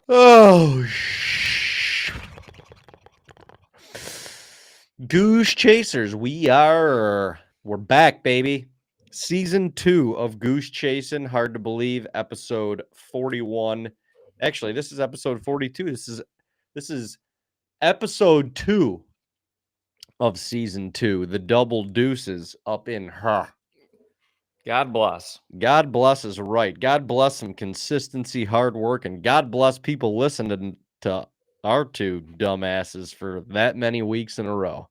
Oh, Goose Chasers, we're back, baby. Season 2 of Goose Chasing, hard to believe, episode 41. Actually, this is episode 42. This is episode 2 of season 2. The double deuces up in her. God bless. God bless is right. God bless some consistency, hard work, and God bless people listening to our two dumbasses for that many weeks in a row.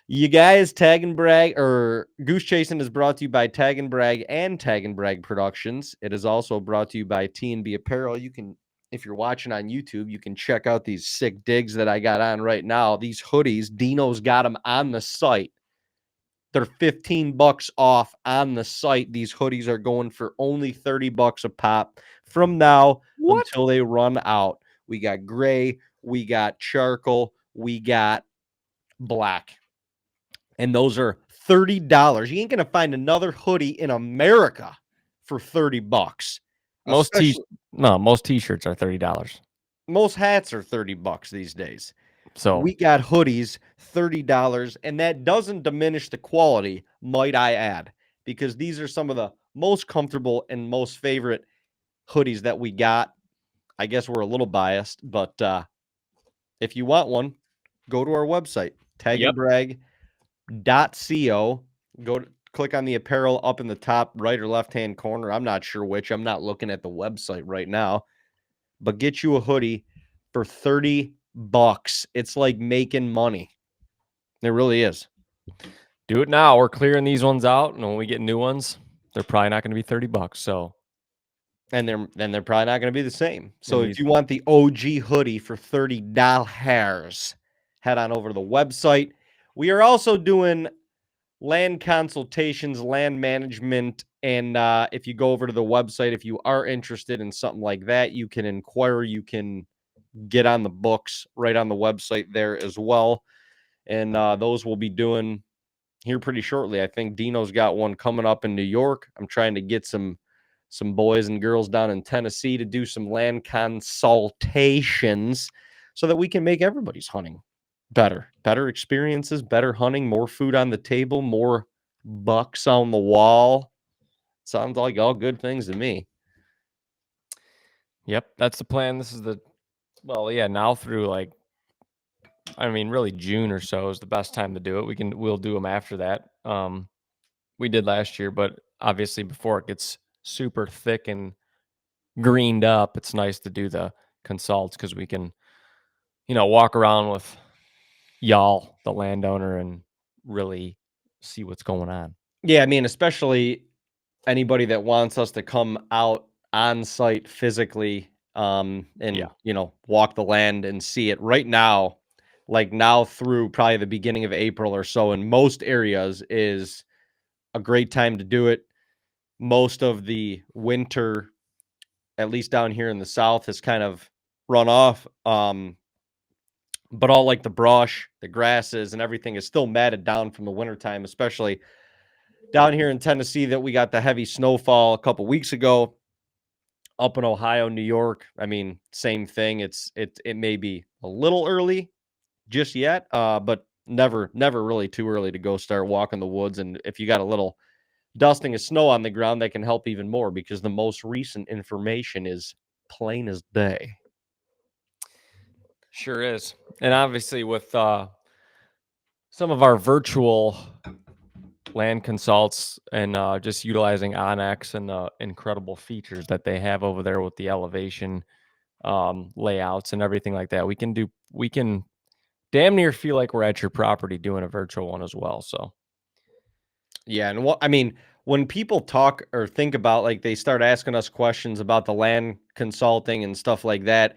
You guys, Tag and Brag or Goose Chasing is brought to you by Tag and Brag and Tag and Brag Productions. It is also brought to you by TNB Apparel. You can, if you're watching on YouTube, you can check out these sick digs that I got on right now. These hoodies, Dino's got them on the site. They're $15 off on the site. These hoodies are going for only $30 a pop from now until they run out. We got gray, we got charcoal, we got black. And those are $30. You ain't going to find another hoodie in America for $30. Most t-shirts are $30. Most hats are $30 these days. So we got hoodies, $30, and that doesn't diminish the quality, might I add, because these are some of the most comfortable and most favorite hoodies that we got. I guess we're a little biased, but if you want one, go to our website, TAGNBRAG.co. Click on the apparel up in the top right or left-hand corner. I'm not sure which. I'm not looking at the website right now. But get you a hoodie for $30. It's like making money. It really is. do it now. We're clearing these ones out, and when we get new ones, they're probably not going to be $30. So, and they're probably not going to be the same. So if you want the OG hoodie for $30, head on over to the website. We are also doing land consultations, land management, and if you go over to the website, if you are interested in something like that, you can inquire. You can get on the books right on the website there as well. And those will be doing here pretty shortly. I think Dino's got one coming up in New York. I'm trying to get some boys and girls down in Tennessee to do some land consultations so that we can make everybody's hunting better experiences, better hunting, more food on the table, more bucks on the wall. Sounds like all good things to me. Yep, that's the plan. This is now through really June or so is the best time to do it. We'll do them after that. We did last year, but obviously before it gets super thick and greened up, it's nice to do the consults because we can, walk around with y'all, the landowner, and really see what's going on. Yeah, I mean, especially anybody that wants us to come out on site physically and walk the land and see it right now, like now through probably the beginning of April or so in most areas is a great time to do it. Most of the winter, at least down here in the South, has kind of run off. But all like the brush, the grasses, and everything is still matted down from the wintertime, especially down here in Tennessee that we got the heavy snowfall a couple weeks ago. Up in Ohio, New York, I mean, same thing. It may be a little early just yet, but never really too early to go start walking the woods. And if you got a little dusting of snow on the ground, that can help even more because the most recent information is plain as day. Sure is. And obviously with some of our virtual land consults and just utilizing OnX and the incredible features that they have over there with the elevation layouts and everything like that, we can damn near feel like we're at your property doing a virtual one as well. So yeah, and when people talk or think about, like, they start asking us questions about the land consulting and stuff like that,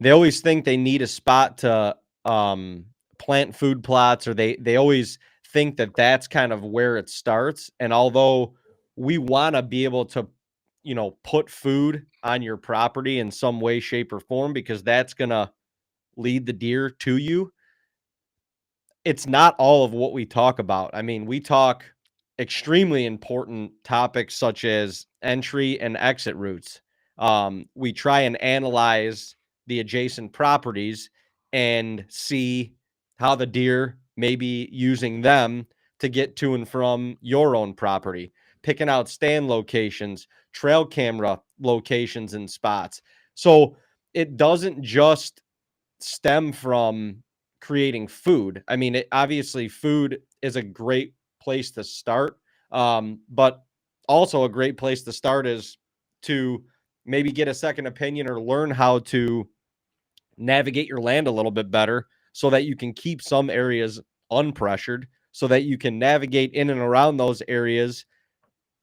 they always think they need a spot to plant food plots, or they always think that that's kind of where it starts. And although we want to be able to, put food on your property in some way, shape, or form, because that's going to lead the deer to you, it's not all of what we talk about. I mean, we talk extremely important topics such as entry and exit routes, We try and analyze the adjacent properties and see how the deer may be using them to get to and from your own property, picking out stand locations, trail camera locations and spots. So it doesn't just stem from creating food. I mean, obviously food is a great place to start, but also a great place to start is to maybe get a second opinion or learn how to navigate your land a little bit better so that you can keep some areas unpressured, so that you can navigate in and around those areas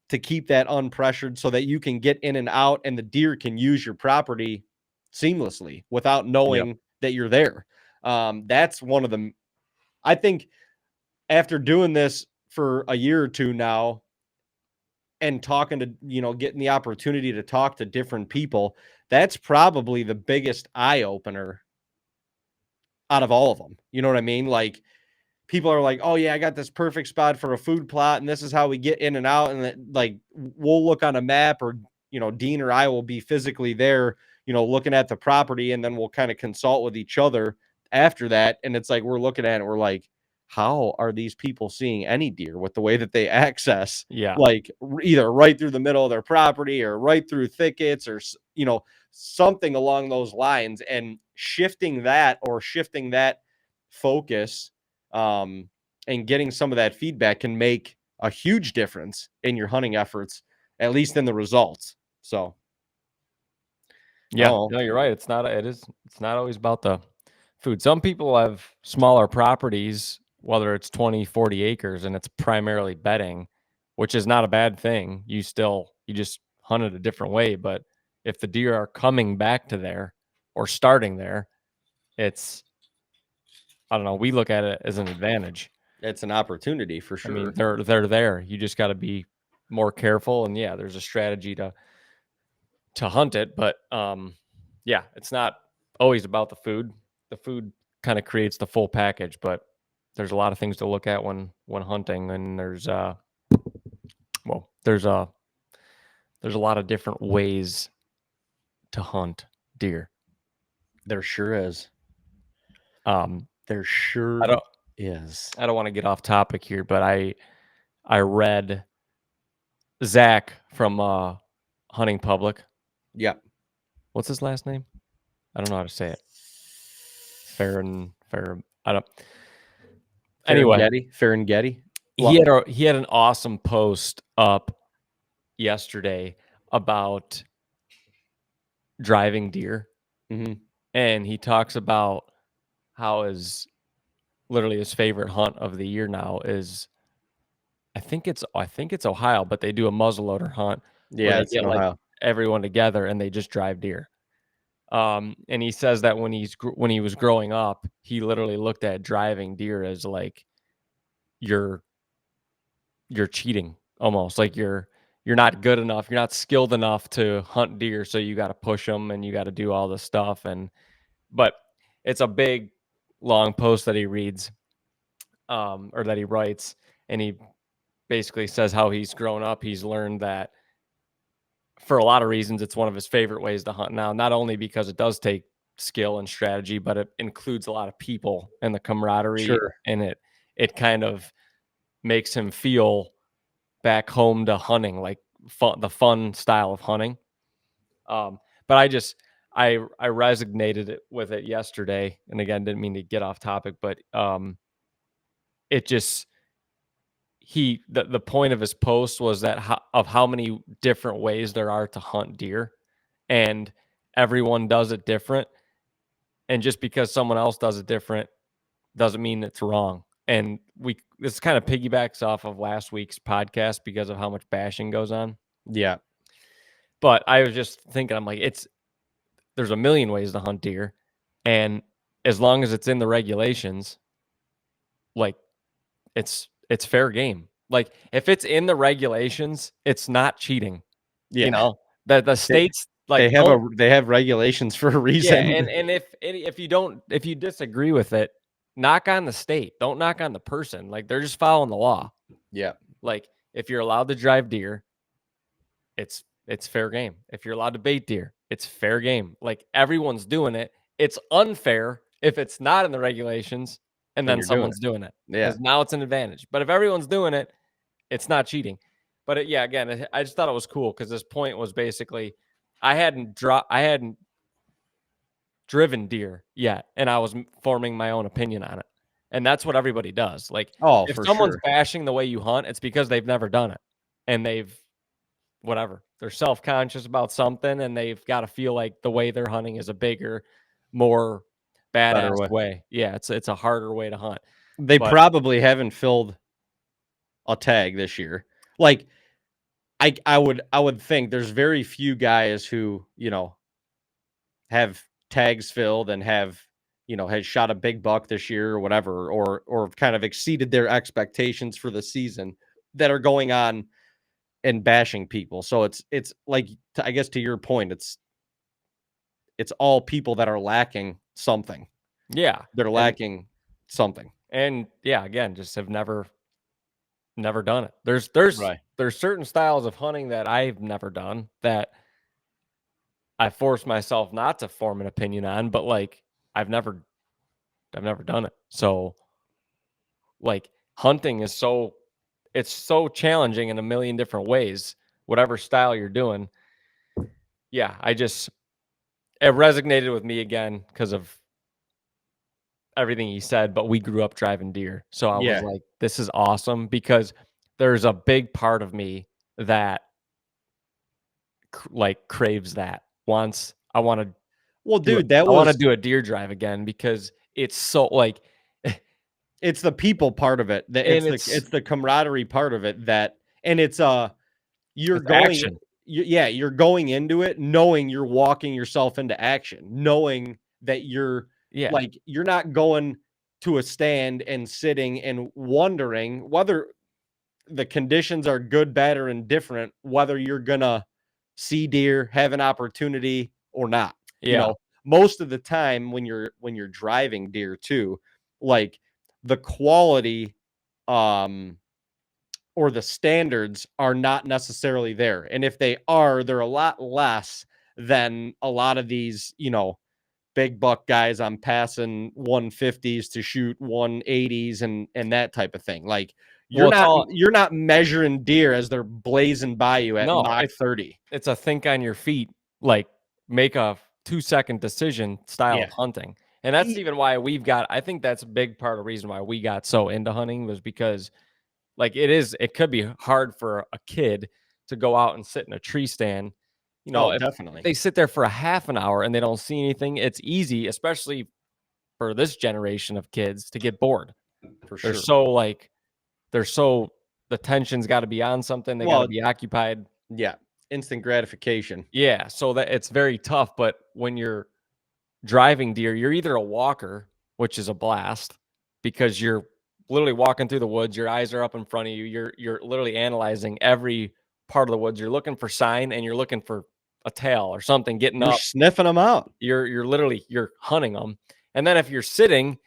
to keep that unpressured so that you can get in and out and the deer can use your property seamlessly without knowing that you're there. That's one of the, I think after doing this for a year or two now and talking to, getting the opportunity to talk to different people, that's probably the biggest eye opener out of all of them. You know what I mean? Like, people are like, oh yeah, I got this perfect spot for a food plot and this is how we get in and out. And that, like, we'll look on a map, or, Dean or I will be physically there, looking at the property, and then we'll kind of consult with each other after that. And it's like, we're looking at it, we're like, how are these people seeing any deer with the way that they access, like either right through the middle of their property or right through thickets, or, something along those lines, and shifting that focus, and getting some of that feedback can make a huge difference in your hunting efforts, at least in the results. So, yeah, no, you're right. It's not always about the food. Some people have smaller properties, whether it's 20, 40 acres, and it's primarily bedding, which is not a bad thing. You just hunt it a different way. But if the deer are coming back to there or starting there, it's, I don't know, we look at it as an advantage. It's an opportunity for sure. I mean, they're there. You just got to be more careful. And yeah, there's a strategy to hunt it, but yeah, it's not always about the food. The food kind of creates the full package, but there's a lot of things to look at when hunting, and there's a lot of different ways to hunt deer. There sure is. There sure is. I don't want to get off topic here, but I read Zach from Hunting Public. Yeah. What's his last name? I don't know how to say it. I don't. Anyway, Ferengeti. He had an awesome post up yesterday about driving deer, and he talks about how literally his favorite hunt of the year now is, I think it's Ohio, but they do a muzzleloader hunt where they get like everyone together and they just drive deer. And he says that when he was growing up, he literally looked at driving deer as like you're cheating, almost like you're not good enough, you're not skilled enough to hunt deer, so you got to push them and you got to do all this stuff. But it's a big long post that he reads, or that he writes, and he basically says how he's grown up, he's learned that for a lot of reasons it's one of his favorite ways to hunt now, not only because it does take skill and strategy, but it includes a lot of people and the camaraderie, and it kind of makes him feel back home to hunting, like the fun style of hunting. But I resonated with it yesterday, and again, didn't mean to get off topic, but it just, the point of his post was that how many different ways there are to hunt deer, and everyone does it different, and just because someone else does it different doesn't mean it's wrong. And this kind of piggybacks off of last week's podcast because of how much bashing goes on. Yeah. But I was just thinking, I'm like, there's a million ways to hunt deer, and as long as it's in the regulations, like it's fair game. Like if it's in the regulations, it's not cheating. Yeah. You know, the states, like they have regulations for a reason. Yeah, and if you disagree with it, knock on the state. Don't knock on the person. Like they're just following the law. Yeah. Like if you're allowed to drive deer, it's it's fair game. If you're allowed to bait deer, it's fair game. Like, everyone's doing it. It's unfair if it's not in the regulations and And then you're doing someone's it. doing it, Yeah. because now it's an advantage. But if everyone's doing it, it's not cheating. But yeah, again, I just thought it was cool because this point was basically I hadn't driven deer yet, and I was forming my own opinion on it. And that's what everybody does. Like, Oh, if for someone's sure. bashing the way you hunt, it's because they've never done it, and they've whatever. They're self-conscious about something, and they've got to feel like the way they're hunting is a bigger, more Better badass way. way. Yeah, it's a harder way to hunt. They But probably haven't filled a tag this year. Like, I would think there's very few guys who, have tags filled and have, has shot a big buck this year or whatever, or kind of exceeded their expectations for the season that are going on and bashing people. So it's like, I guess to your point, it's all people that are lacking something. yeah, They're and something. yeah, again, just have never done it. There's certain styles of hunting that I've never done that I force myself not to form an opinion on, but like I've never I've never done it. So like hunting is it's so challenging in a million different ways, whatever style you're doing. Yeah, it resonated with me again because of everything he said, but we grew up driving deer. So I was Yeah. like, this is awesome because there's a big part of me that like craves that. Wants I want to Well, do it. dude, that I want to was do a deer drive again because it's so like it's the people part of it. That and it's the camaraderie part of it that, and you're it's going action. yeah, you're going into it knowing you're walking yourself into action, knowing that Yeah. you're not going to a stand and sitting and wondering whether the conditions are good, bad, or indifferent, whether you're gonna see deer, have an opportunity or not. Yeah. Most of the time when you're driving deer too, like the quality or the standards are not necessarily there. And if they are, they're a lot less than a lot of these, big buck guys I'm passing 150s to shoot 180s and that type of thing. Like Well, it's all you're not measuring deer as they're blazing by you at no, Mach 30. it's a think on your feet, like make a 2-second decision style Yeah. of hunting. And that's E- even why I think that's a big part of the reason why we got so into hunting was because like it could be hard for a kid to go out and sit in a tree stand. Oh, If definitely. they sit there for a half an hour and they don't see anything, it's easy, especially for this generation of kids to get bored. For They're sure. so like they're so the tension's got to be on something. They got to Well, be occupied. yeah, instant gratification. Yeah, so that it's very tough. But when you're driving deer, you're either a walker, which is a blast because you're literally walking through the woods. Your eyes are up in front of you. You're literally analyzing every part of the woods. You're looking for sign and you're looking for a tail or something getting You're up. sniffing them out. You're literally you're hunting them. And then if you're sitting,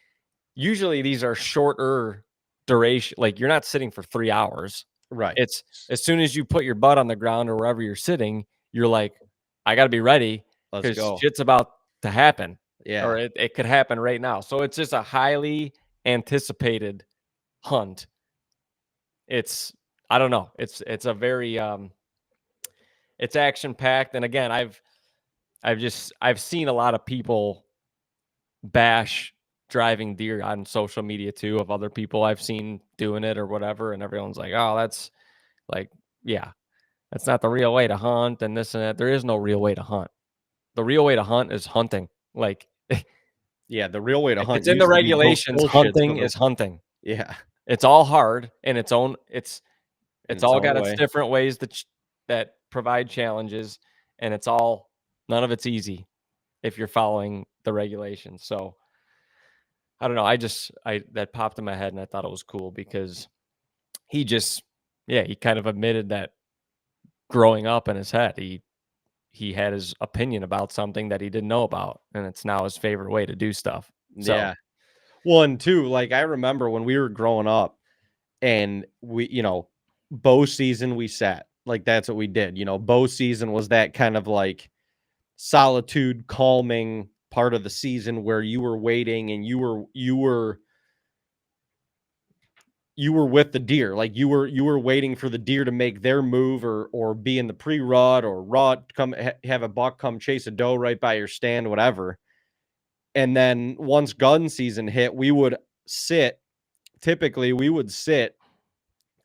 usually these are shorter duration. Like you're not sitting for 3 hours. Right. It's as soon as you put your butt on the ground or wherever you're sitting, you're like, I got to be ready Let's because go. shit's about to happen or Yeah. it could happen right now. So it's just a highly anticipated hunt. It's, I don't know. It's a very, it's action packed. And again, I've seen a lot of people bash driving deer on social media too of other people I've seen doing it or whatever. And everyone's like, oh, that's like, yeah, that's not the real way to hunt and this and that. There is no real way to hunt. The real way to hunt is hunting. Like if Yeah, the real way to hunt it's in the used to be regulations, bullshit. So hunting is hunting. yeah, It's all hard in its own in it's its all own got its way. different ways that provide challenges and it's all none of it's easy if you're following the regulations. So I don't know. I that popped in my head and I thought it was cool because he just yeah, he kind of admitted that growing up in his head, he had his opinion about something that he didn't know about, and it's now his favorite way to do stuff. So Yeah. Well, and two, like I remember when we were growing up and bow season we sat. like that's what we did. You know, bow season was that kind of like solitude, calming part of the season where you were waiting and you were with the deer. Like you were waiting for the deer to make their move or be in the pre-rut or rut, come have a buck come chase a doe right by your stand, whatever. And then once gun season hit, typically we would sit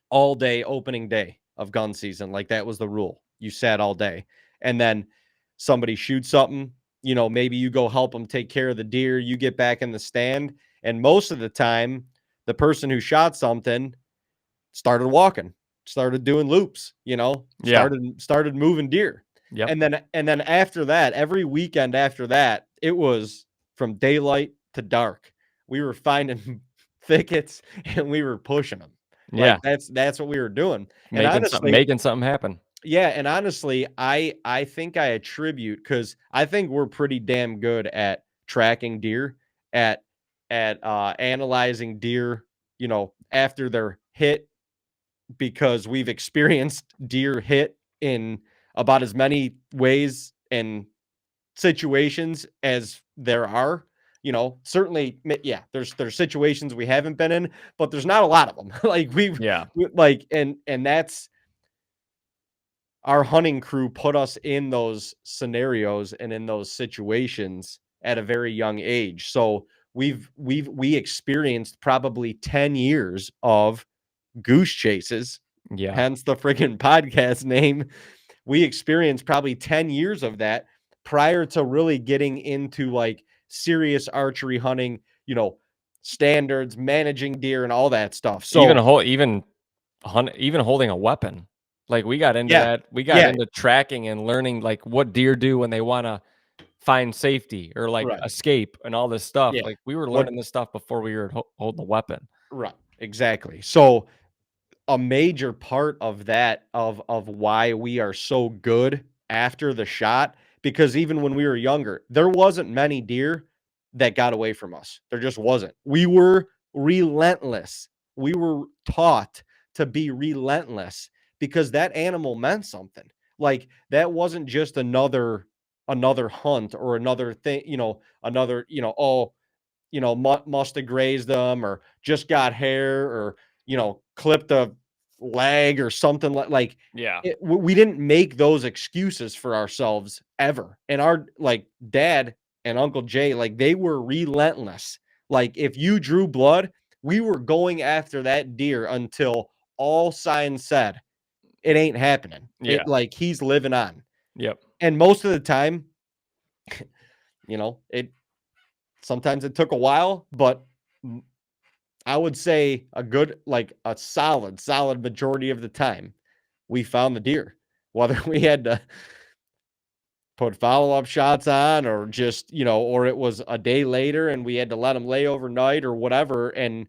all day opening day of gun season. Like that was the rule. You sat all day. And then somebody shoots something, you know, maybe you go help them take care of the deer, you get back in the stand, and most of the time the person who shot something started walking, started doing loops, you know, started moving deer. Yep. And then after that, every weekend after that, it was from daylight to dark. We were finding thickets and we were pushing them. Yeah. Like that's what we were doing. And Making honestly, something happen. yeah, and honestly, I think I attribute, because I think we're pretty damn good at tracking deer, at analyzing deer, you know, after they're hit, because we've experienced deer hit in about as many ways and situations as there are. You know, certainly, yeah, there's situations we haven't been in, but there's not a lot of them. Like Yeah. like, and that's our hunting crew put us in those scenarios and in those situations at a very young age. So we experienced probably 10 years of goose chases, Yeah. hence the friggin' podcast name. We experienced probably 10 years of that prior to really getting into like serious archery hunting, you know, standards, managing deer and all that stuff. Even So, a whole even holding a weapon. Like, we got into yeah. that. We got Yeah, into tracking and learning, like, what deer do when they wanna find safety or, like, right. escape and all this stuff. Yeah. Like, we were What learning this stuff before we were holding a weapon. right. Exactly. So, a major part of that, of why we are so good after the shot, because even when we were younger, there wasn't many deer that got away from us. There just wasn't. We were relentless. We were taught to be relentless because that animal meant something. Like that wasn't just another hunt or another thing, you know, another, you know, oh, you know, must have grazed them or just got hair or, you know, clipped a leg or something like Yeah. it, we didn't make those excuses for ourselves ever. And our like dad and Uncle Jay, like they were relentless. Like if you drew blood, we were going after that deer until all signs said it ain't happening. Yeah. It like he's living on. Yep. And most of the time, you know, it sometimes it took a while, but I would say a solid majority of the time, we found the deer. Whether we had to put follow-up shots on or just, you know, or it was a day later and we had to let them lay overnight or whatever, and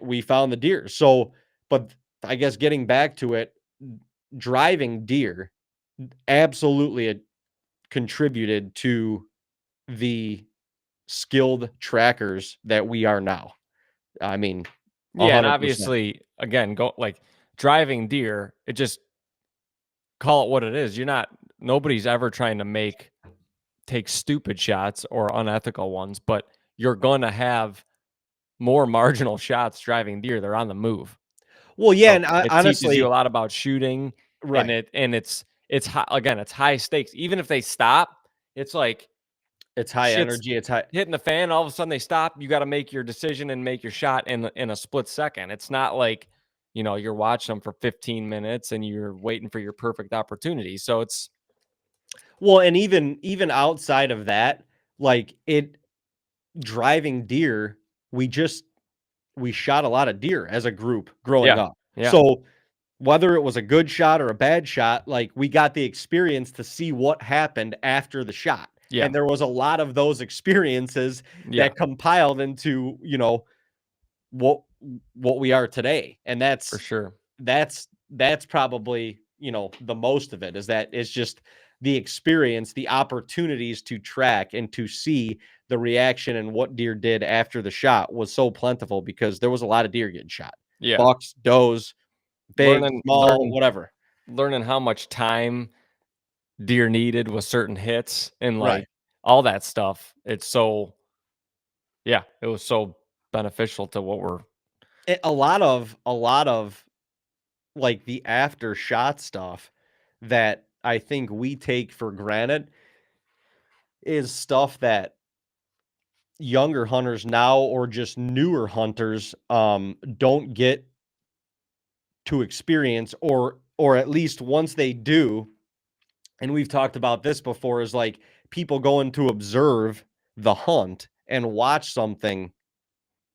we found the deer. So, but I guess getting back to it, driving deer absolutely contributed to the skilled trackers that we are now. I mean, Yeah, and 100%. obviously, again, driving deer, it just call it what it is. Nobody's ever trying to take stupid shots or unethical ones, but you're gonna have more marginal shots driving deer. They're on the move. Well, yeah, So, and it teaches you a honestly, lot about shooting, and right. it's high, again, it's high stakes. Even if they stop, it's like It's high shit's energy, it's high. hitting the fan, all of a sudden they stop, you gotta make your decision and make your shot in a split second. It's not like, you're watching them for 15 minutes and you're waiting for your perfect opportunity. So it's Well, and even outside of that, like, driving deer, we just we shot a lot of deer as a group growing yeah, up. yeah, So, whether it was a good shot or a bad shot, like, we got the experience to see what happened after the shot, yeah, and there was a lot of those experiences yeah, that compiled into, you know, what we are today, and for sure. that's probably, you know, the most of it is that it's just the experience, the opportunities to track and to see the reaction and what deer did after the shot was so plentiful because there was a lot of deer getting shot. Yeah. Bucks, does, big, Learning small, learning whatever. learning how much time deer needed with certain hits and Right. like all that stuff. It's so yeah, it was so beneficial to what we're A lot of like the after shot stuff that I think we take for granted is stuff that younger hunters now or just newer hunters don't get to experience, or at least once they do, and we've talked about this before, is like people going to observe the hunt and watch something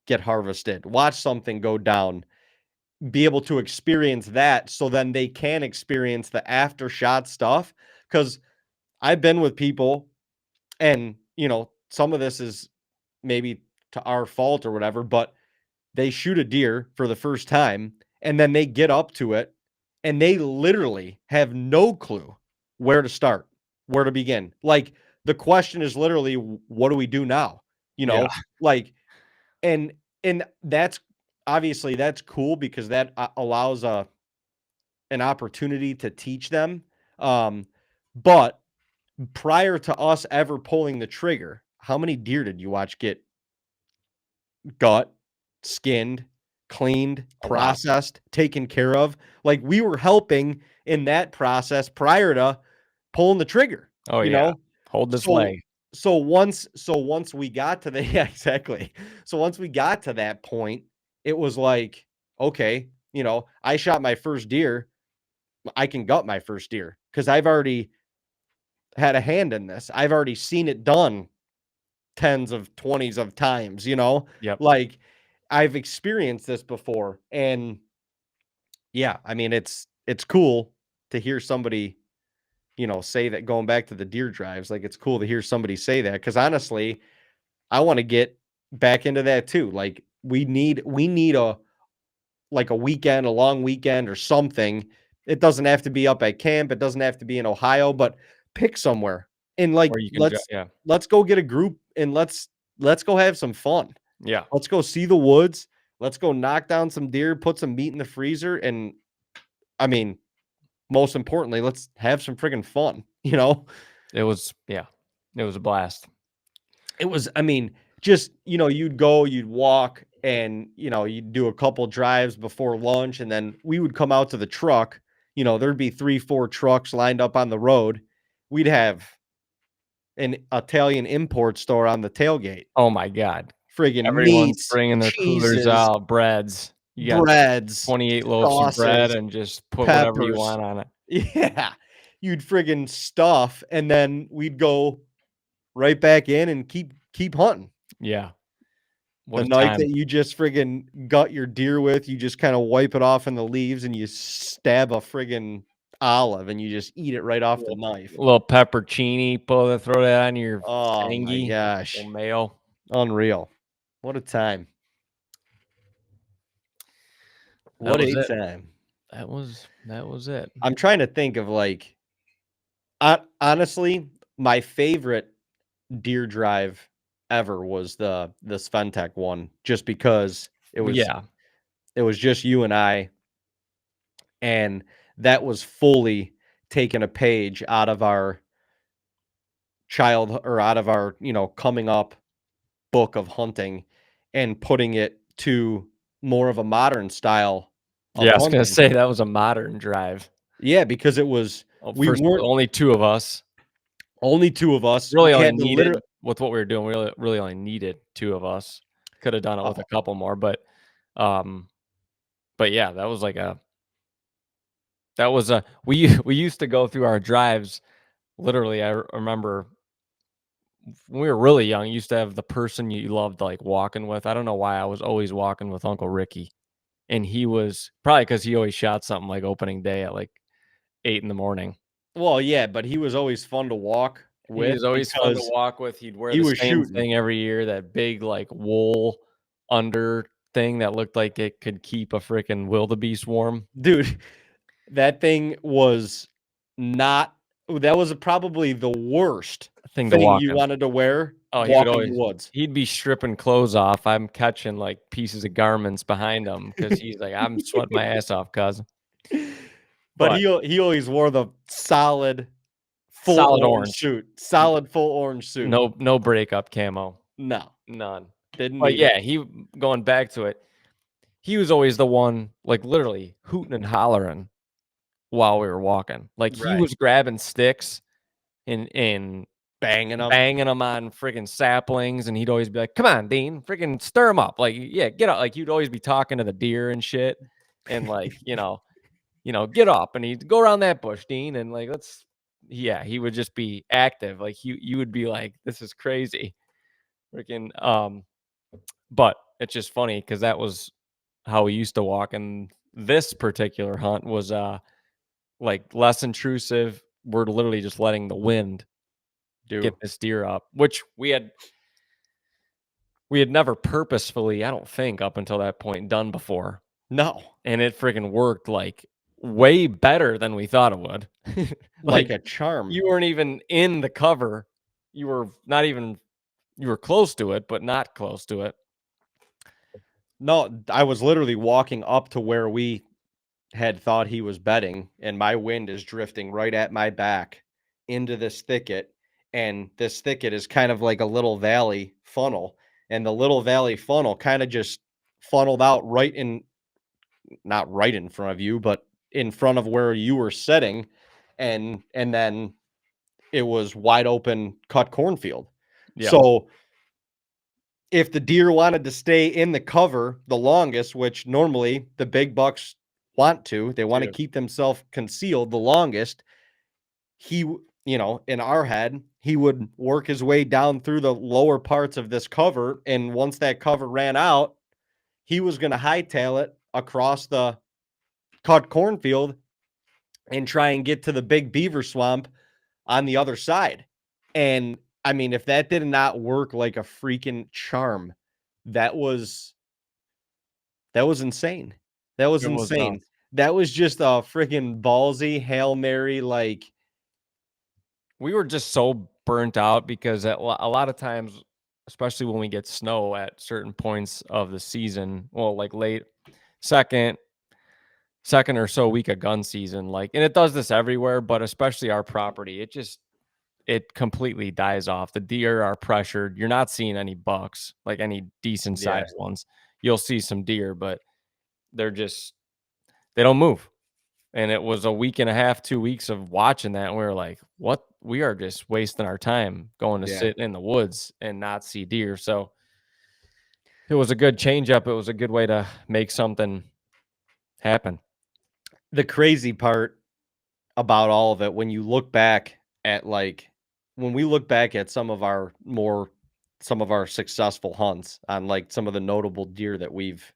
get harvested, watch something go down, be able to experience that so then they can experience the after shot stuff. Because I've been with people, and some of this is maybe to our fault or whatever, but they shoot a deer for the first time and then they get up to it and they literally have no clue where to start, where to begin. Like the question is literally, what do we do now? You yeah. know, like, and that's obviously that's cool because that allows an opportunity to teach them. But prior to us ever pulling the trigger, how many deer did you watch get gut, skinned, cleaned, A lot. processed, taken care of? Like we were helping in that process prior to pulling the trigger, Oh you yeah. know? Hold this So leg. so once we got to the yeah, exactly. So once we got to that point, it was like, okay, I shot my first deer, I can gut my first deer because I've already had a hand in this. I've already seen it done tens of 20s of times, Yep. like I've experienced this before. And yeah, I mean, it's cool to hear somebody, say that, going back to the deer drives. Like it's cool to hear somebody say that, because honestly, I want to get back into that too. Like we need a like a weekend, a long weekend or something. It doesn't have to be up at camp. It doesn't have to be in Ohio, but pick somewhere and like Or you can yeah. let's go get a group and let's go have some fun. Yeah. Let's go see the woods. Let's go knock down some deer, put some meat in the freezer, and I mean, most importantly, let's have some friggin' fun, It was yeah. It was a blast. It was, I mean, just, you'd go, you'd walk, and, you'd do a couple drives before lunch, and then we would come out to the truck. There'd be 3, 4 trucks lined up on the road. We'd have an Italian import store on the tailgate. Oh my god. Friggin' Everyone's meats, bringing their coolers cheeses, out, breads. You got breads, 28 loaves of bread sauces, and just put whatever you peppers. want on it. Yeah. You'd friggin' stuff, and then we'd go right back in and keep hunting. Yeah. The What a knife time. that you just friggin' gut your deer with, you just kinda wipe it off in the leaves and you stab a friggin' olive and you just eat it right off the knife. Little peppercini, throw that on your Oh my tangy, gosh. little mayo. Unreal. What a time. That What was a it. time. That was it. I'm trying to think of, like, honestly, my favorite deer drive ever was the Sventech one, just because Yeah. it was just you and I, and that was fully taking a page out of our or out of our, coming up book of hunting, and putting it to more of a modern style of Yeah, I was gonna hunting. say that was a modern drive. Yeah, because it was Oh, we first weren't only 2 of us. only 2 of us. We Really only had to needed literally with what we were doing, we really only needed 2 of us. Could have done it with a oh, couple more, um, but yeah, that was a we used to go through our drives, literally, I remember when we were really young, you used to have the person you loved, like, walking with. I don't know why I was always walking with Uncle Ricky, and he was probably because he always shot something, like, opening day at, like, 8 in the morning. well, yeah, but he was always fun to walk He with was always fun to because walk with. He'd wear he the was same shooting. thing every year, that big, like, wool under thing that looked like it could keep a freaking wildebeest warm. Dude, that thing was not that was probably the worst Thing to thing walk you in. wanted to wear Oh, he would walking the always woods. he'd be stripping clothes off. I'm catching, like, pieces of garments behind him because he's like, "I'm sweating my ass off, cuz." But he always wore the solid full solid orange orange. suit. Solid full orange suit. No breakup camo. No. None. Didn't But need it. yeah, he going back to it, he was always the one, like, literally hooting and hollering while we were walking. Like, he Right. was grabbing sticks and Banging them. banging them on friggin' saplings, and he'd always be like, "Come on, Dean, friggin' stir him up." Like, yeah, get up. Like, he'd always be talking to the deer and shit, and, like, "Get up," and he'd go around that bush, Dean, and, like, let's yeah, he would just be active. Like, you would be like, "This is crazy." Freaking, but it's just funny because that was how we used to walk, and this particular hunt was, like, less intrusive. We're literally just letting the wind get this deer up, which we had never purposefully, I don't think, up until that point, done before, No. and it friggin' worked, like, way better than we thought it would. Like Like, a charm. you weren't even in the cover. You were not even you were close to it, but not close to it. No, I was literally walking up to where we had thought he was bedding, and my wind is drifting right at my back into this thicket. And this thicket is kind of like a little valley funnel. And the little valley funnel kind of just funneled out right in, not right in front of you, but in front of where you were sitting. And then it was wide open cut cornfield. Yeah. So if the deer wanted to stay in the cover the longest, which normally the big bucks want to, they want to Dude. keep themselves concealed the longest. In our head, he would work his way down through the lower parts of this cover. And once that cover ran out, he was going to hightail it across the cut cornfield and try and get to the big beaver swamp on the other side. And I mean, if that did not work like a freaking charm, that was insane. That was It was insane. nuts. That was just a freaking ballsy Hail Mary, like, We were just so burnt out because a lot of times, especially when we get snow at certain points of the season, well, like late second second or so week of gun season, like, and it does this everywhere, but especially our property, it completely dies off. The deer are pressured. You're not seeing any bucks, like any decent yeah, sized ones. You'll see some deer, but they're just they don't move. And it was a week and a half, 2 weeks of watching that, and we were like, "What? We are just wasting our time going to yeah. sit in the woods and not see deer." So, it was a good change up. It was a good way to make something happen. The crazy part about all of it, when we look back at some of our successful hunts on like some of the notable deer that we've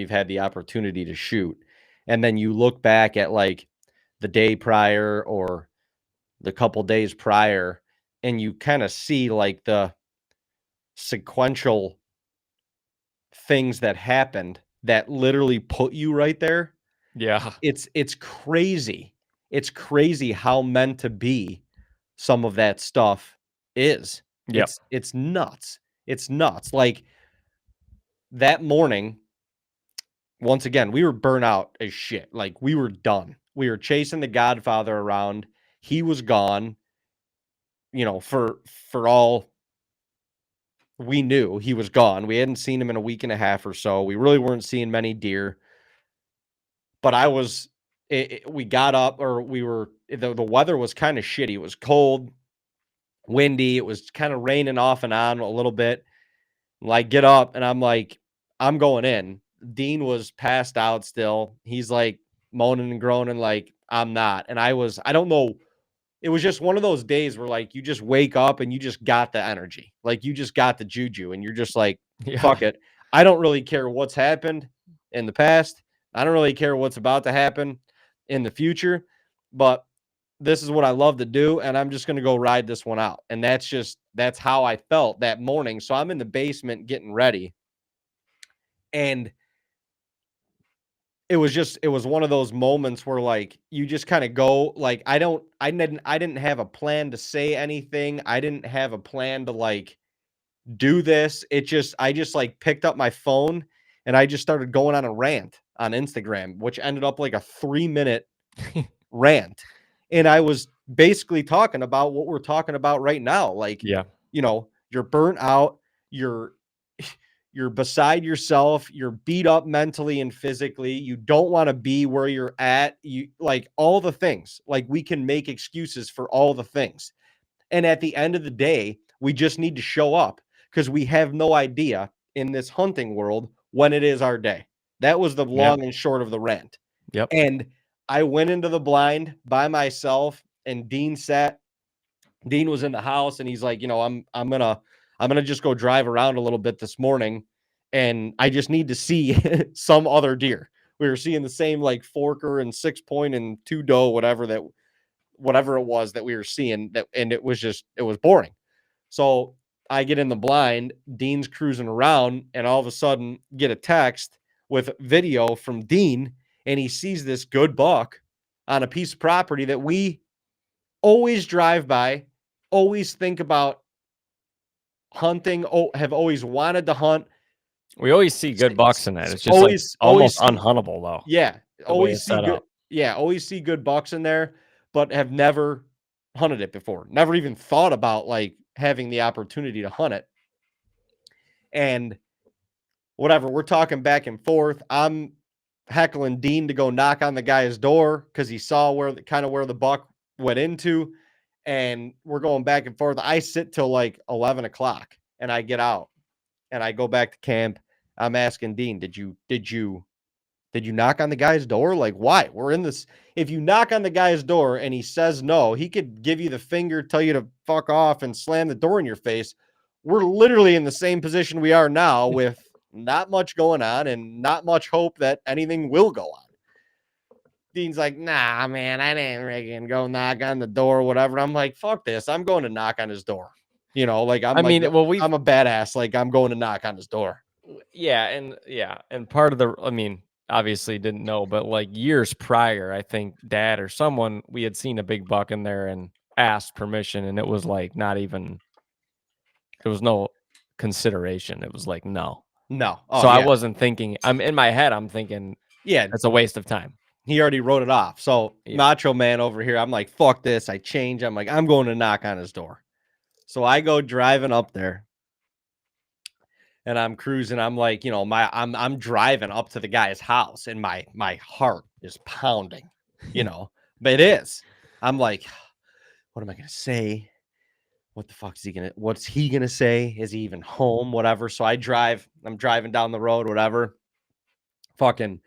had the opportunity to shoot, and then you look back at like the day prior or the couple days prior, and you kind of see like the sequential things that happened that literally put you right there. Yeah. It's crazy. It's crazy how meant to be some of that stuff is. Yep. It's nuts. It's nuts. Like that morning, once again, we were burnt out as shit. Like we were done. We were chasing the Godfather around. He was gone. For all we knew, he was gone. We hadn't seen him in a week and a half or so. We really weren't seeing many deer. But we got up, or the weather was kind of shitty. It was cold, windy. It was kind of raining off and on a little bit. Like, get up, and I'm like, I'm going in. Dean was passed out still. He's like moaning and groaning, like, I'm not. And I don't know. It was just one of those days where like you just wake up and you just got the energy. Like you just got the juju and you're just like, Yeah. fuck it. I don't really care what's happened in the past. I don't really care what's about to happen in the future, but this is what I love to do, and I'm just going to go ride this one out. And that's how I felt that morning. So I'm in the basement getting ready, and it was one of those moments where like you just kind of go like I didn't have a plan to say anything. I didn't have a plan to like do this. I just like picked up my phone and I just started going on a rant on Instagram, which ended up like a 3-minute rant. And I was basically talking about what we're talking about right now. Like, Yeah. you know, you're burnt out, you're you're beside yourself, you're beat up mentally and physically, you don't want to be where you're at, you like all the things. Like we can make excuses for all the things. And at the end of the day, we just need to show up because we have no idea in this hunting world when it is our day. That was the Yep. long and short of the rant. Yep. And I went into the blind by myself, and Dean was in the house, and he's like, you know, I'm gonna just go drive around a little bit this morning, and I just need to see some other deer. We were seeing the same like forker and 6-point and 2 doe, whatever it was that we were seeing, that, and it was boring. So I get in the blind, Dean's cruising around, and all of a sudden get a text with video from Dean, and he sees this good buck on a piece of property that we always drive by, always think about hunting, have always wanted to hunt. We always see good bucks in that. It's just like Always almost unhuntable though. yeah, The way always it's see set good. up. Yeah, always see good bucks in there, but have never hunted it before. Never even thought about like having the opportunity to hunt it. And whatever, we're talking back and forth. I'm heckling Dean to go knock on the guy's door because he saw where the buck went into, and we're going back and forth. I sit till like 11 o'clock, and I get out, and I go back to camp. I'm asking Dean, did you knock on the guy's door? Like, why? We're in this. If you knock on the guy's door and he says no, he could give you the finger, tell you to fuck off, and slam the door in your face. We're literally in the same position we are now with not much going on and not much hope that anything will go on. Dean's like, nah, man, I didn't reckon go knock on the door or whatever. I'm like, fuck this. I'm going to knock on his door. You know, like I'm I'm a badass. Like I'm going to knock on his door. And part of the, I mean, obviously didn't know, but like years prior, I think Dad or someone, we had seen a big buck in there and asked permission, and it was like not even, there was no consideration. It was like no. Oh, so I yeah. wasn't thinking. I'm in my head. I'm thinking, Yeah, that's a waste of time. he already wrote it off. So Yeah. Macho Man over here, I'm like, fuck this. I change. I'm like, I'm going to knock on his door. So I go driving up there, and I'm cruising. I'm like, you know, I'm driving up to the guy's house, and my heart is pounding, you know, but it is. I'm like, what am I gonna say? What the fuck is what's he gonna say? Is he even home? Whatever. So I'm driving down the road, whatever. Fucking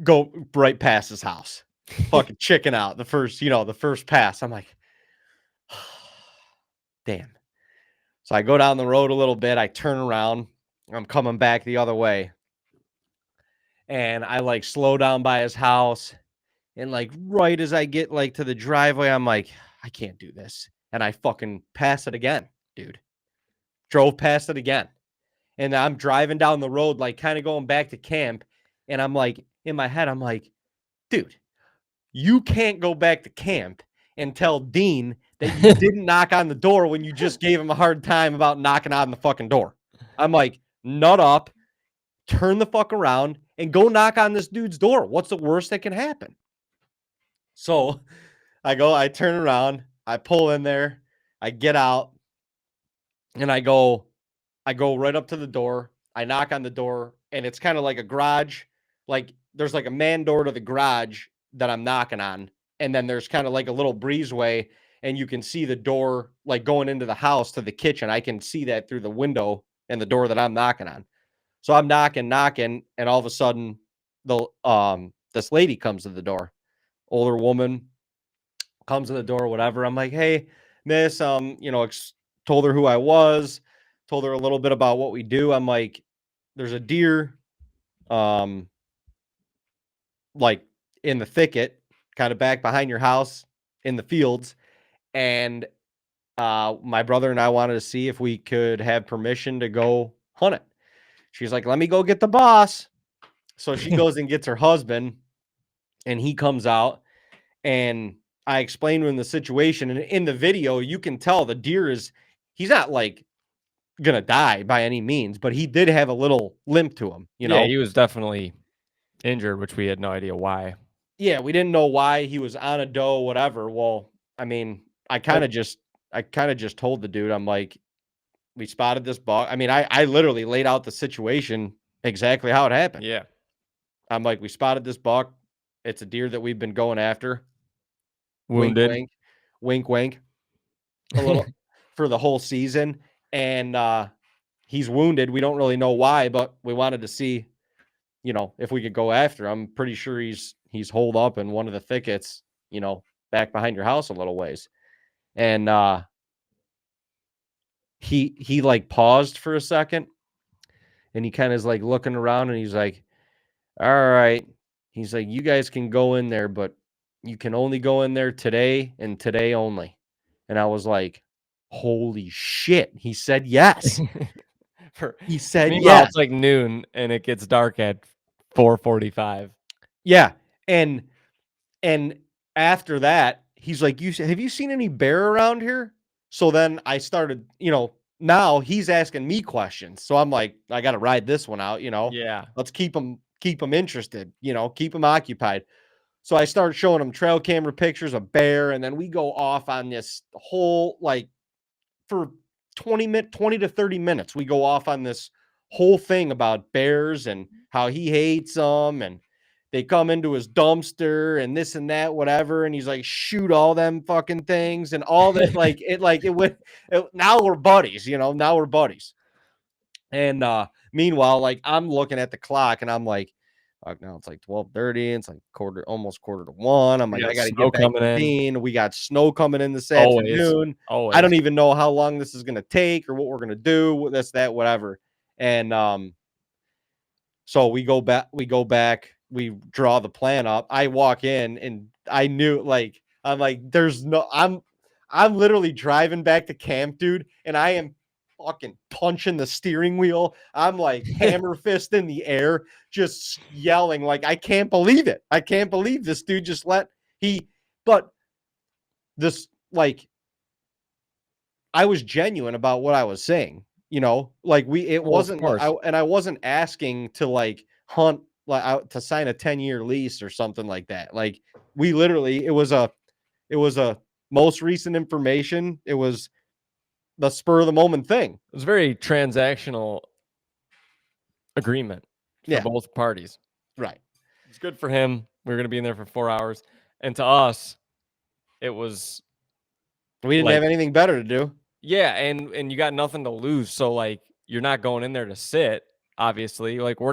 go right past his house. Fucking chicken out the first pass. I'm like, damn. So I go down the road a little bit. I turn around. I'm coming back the other way. And I like slow down by his house. And like right as I get like to the driveway, I'm like, I can't do this. And I fucking pass it again, dude. Drove past it again. And I'm driving down the road, like kind of going back to camp. And I'm like, in my head, I'm like, dude, you can't go back to camp and tell Dean that you didn't knock on the door when you just gave him a hard time about knocking on the fucking door. I'm like, nut up, turn the fuck around, and go knock on this dude's door. What's the worst that can happen? So I turn around, I pull in there, I get out, and I go right up to the door. I knock on the door, and it's kind of like a garage. Like there's like a man door to the garage that I'm knocking on. And then there's kind of like a little breezeway, and you can see the door like going into the house to the kitchen. I can see that through the window and the door that I'm knocking on. So I'm knocking, and all of a sudden this lady comes to the door. Older woman comes to the door, whatever. I'm like, hey, miss, told her who I was, told her a little bit about what we do. I'm like, there's a deer like in the thicket, kind of back behind your house in the fields. And my brother and I wanted to see if we could have permission to go hunt it. She's like, let me go get the boss. So she goes and gets her husband, and he comes out, and I explained to him the situation. And in the video, you can tell the deer he's not like gonna die by any means, but he did have a little limp to him, you know? Yeah, he was definitely injured, which we had no idea why. Yeah, we didn't know why he was on a doe, whatever. Well, I mean, I kind of just told the dude, I'm like, we spotted this buck. I mean, I literally laid out the situation exactly how it happened. Yeah. I'm like, we spotted this buck. It's a deer that we've been going after. Wink, Wounded. wink, wink, wink. A little for the whole season, and he's wounded. We don't really know why, but we wanted to see, if we could go after him. I'm pretty sure he's holed up in one of the thickets, back behind your house a little ways. And he like paused for a second, and he kind of is like looking around, and he's like, all right. He's like, you guys can go in there, but you can only go in there today and today only. And I was like, holy shit. He said yes. He said Meanwhile, yes. it's like noon and it gets dark at 4:45. Yeah. And after that, he's like, have you seen any bear around here? So then I started, now he's asking me questions. So I'm like, I got to ride this one out, Yeah. let's keep him interested, keep him occupied. So I start showing him trail camera pictures of bear, and then we go off on this whole, like, for 20 to 30 minutes, we go off on this whole thing about bears and how he hates them, and they come into his dumpster and this and that, whatever. And he's like, shoot all them fucking things and all that. Now we're buddies, now we're buddies. And meanwhile, like, I'm looking at the clock and I'm like, now it's like 12:30. It's like almost quarter to 1. I'm like, I got to get back coming to in. Dean. We got snow coming in this Always. afternoon. I don't even know how long this is going to take or what we're going to do, this, that, whatever. And so we go back, we draw the plan up. I walk in and I knew, like, I'm like, I'm literally driving back to camp, dude, and I am fucking punching the steering wheel. I'm like hammer fist in the air, just yelling, like, I can't believe it. I can't believe this dude just but this, like, I was genuine about what I was saying, like it wasn't, I wasn't asking to, like, hunt, like, out to sign a 10-year lease or something like that. Like, we literally, it was a most recent information. It was the spur of the moment thing. It was very transactional agreement for both parties. Right. It's good for him. We were going to be in there for 4 hours. And to us, it was, we didn't have anything better to do. Yeah, and you got nothing to lose. So, like, you're not going in there to sit, obviously. Like, we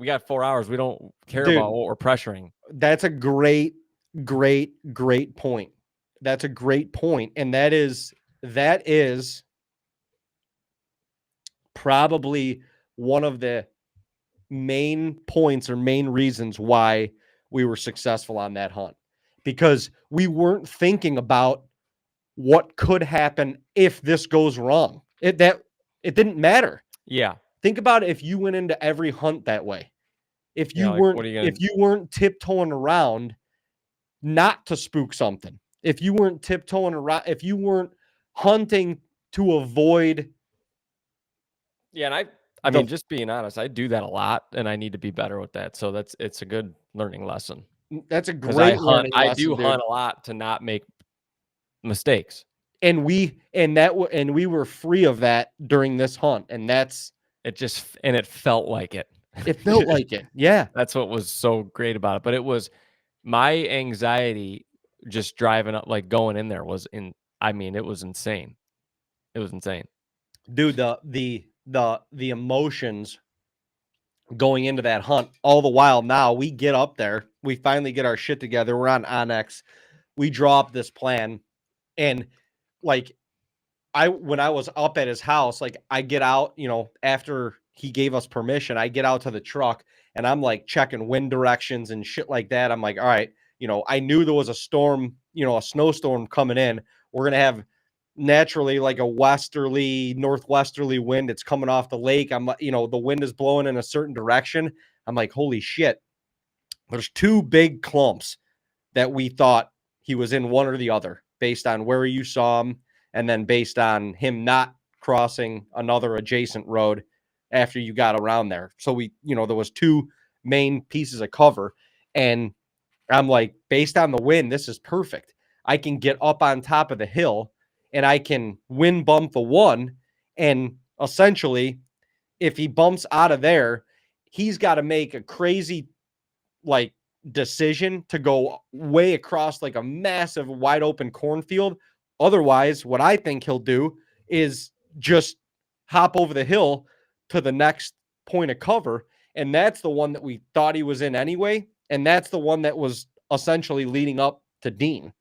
got 4 hours. We don't care about what we're pressuring. That's a great point. That's a great point. And that is probably one of the main points or main reasons why we were successful on that hunt, because we weren't thinking about what could happen if this goes wrong. It didn't matter. Yeah. Think about it if you went into every hunt that way. If you weren't tiptoeing around not to spook something. If you weren't tiptoeing around, if you weren't hunting to avoid. Yeah, and I mean, just being honest, I do that a lot, and I need to be better with that. So it's a good learning lesson. That's a great learning lesson. I do hunt a lot to not make mistakes. And we were free of that during this hunt, and it felt like it. It felt like it. Yeah. That's what was so great about it. But it was my anxiety just driving up, like going in there it was insane. It was insane. Dude, the emotions going into that hunt, all the while now we get up there, we finally get our shit together. We're on OnX. We draw up this plan, and like when I was up at his house, like I get out, after he gave us permission, I get out to the truck and I'm like checking wind directions and shit like that. I'm like, all right, I knew there was a storm, a snowstorm coming in. We're going to have naturally like a northwesterly wind. It's coming off the lake. I'm, the wind is blowing in a certain direction. I'm like, holy shit. There's two big clumps that we thought he was in, one or the other, based on where you saw him. And then based on him not crossing another adjacent road after you got around there. So there was two main pieces of cover. And I'm like, based on the wind, this is perfect. I can get up on top of the hill and I can wind bump the one. And essentially, if he bumps out of there, he's got to make a crazy like decision to go way across like a massive wide open cornfield. Otherwise, what I think he'll do is just hop over the hill to the next point of cover. And that's the one that we thought he was in anyway. And that's the one that was essentially leading up to Dean.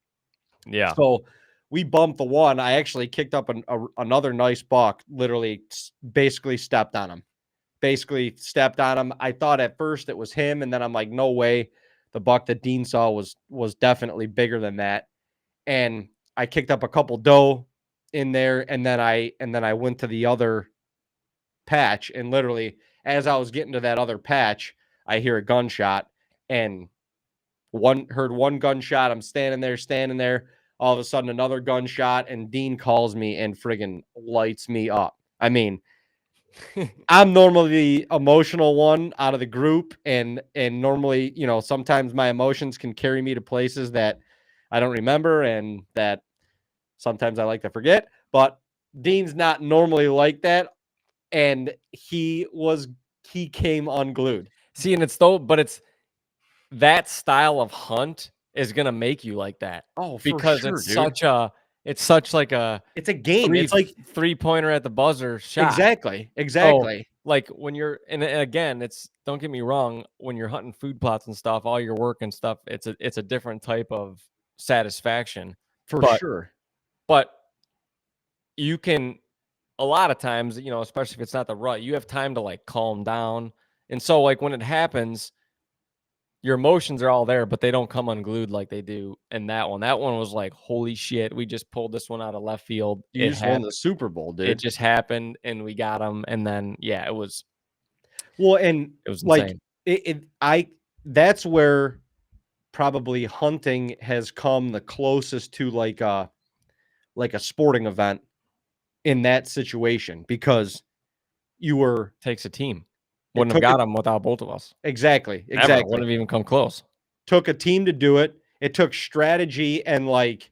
Yeah. So we bumped the one. I actually kicked up another nice buck, literally basically stepped on him. I thought at first it was him, and then I'm like, no way. The buck that Dean saw was definitely bigger than that. And I kicked up a couple doe in there, and then I went to the other patch, and literally as I was getting to that other patch, I hear a gunshot and heard one gunshot. I'm standing there. All of a sudden, another gunshot, and Dean calls me and friggin' lights me up. I mean, I'm normally the emotional one out of the group, and normally, sometimes my emotions can carry me to places that I don't remember and that sometimes I like to forget. But Dean's not normally like that, and he came unglued. See, and it's that style of hunt is gonna make you like that Oh, for because sure, dude. it's such like a It's a game. three It's like three-pointer at the buzzer shot. exactly. So, Exactly. like, when you're and again, it's don't get me wrong, when you're hunting food plots and stuff, all your work and stuff, it's a different type of satisfaction. For But sure. but you can a lot of times, especially if it's not the rut, you have time to, like, calm down. And so, like, when it happens, your emotions are all there, but they don't come unglued like they do in that one. That one was like, "Holy shit, we just pulled this one out of left field." You just won the Super Bowl, It dude. just happened, and we got him, and then, yeah, Well, and it was like insane. that's where probably hunting has come the closest to like a sporting event in that situation, because you were Takes a team. it Wouldn't have took it got him without both of us. exactly, Never. exactly. Wouldn't have even come close. Took a team to do it. It took strategy and like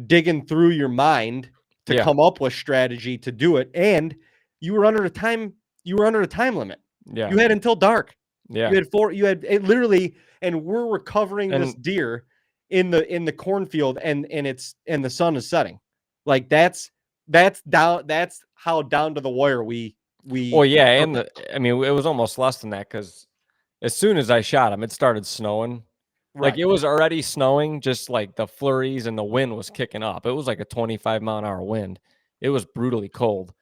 digging through your mind to Yeah. come up with strategy to do it. And you were under a time limit. Yeah. You had until dark. Yeah. You had it literally, and we're recovering this And deer in the cornfield, and the sun is setting. Like that's how down to the wire well, we yeah, took and it. I mean, it was almost less than that because as soon as I shot him, it started snowing. Like, Right. it was already snowing, just like the flurries and the wind was kicking up. It was like a 25-mile-an-hour wind. It was brutally cold.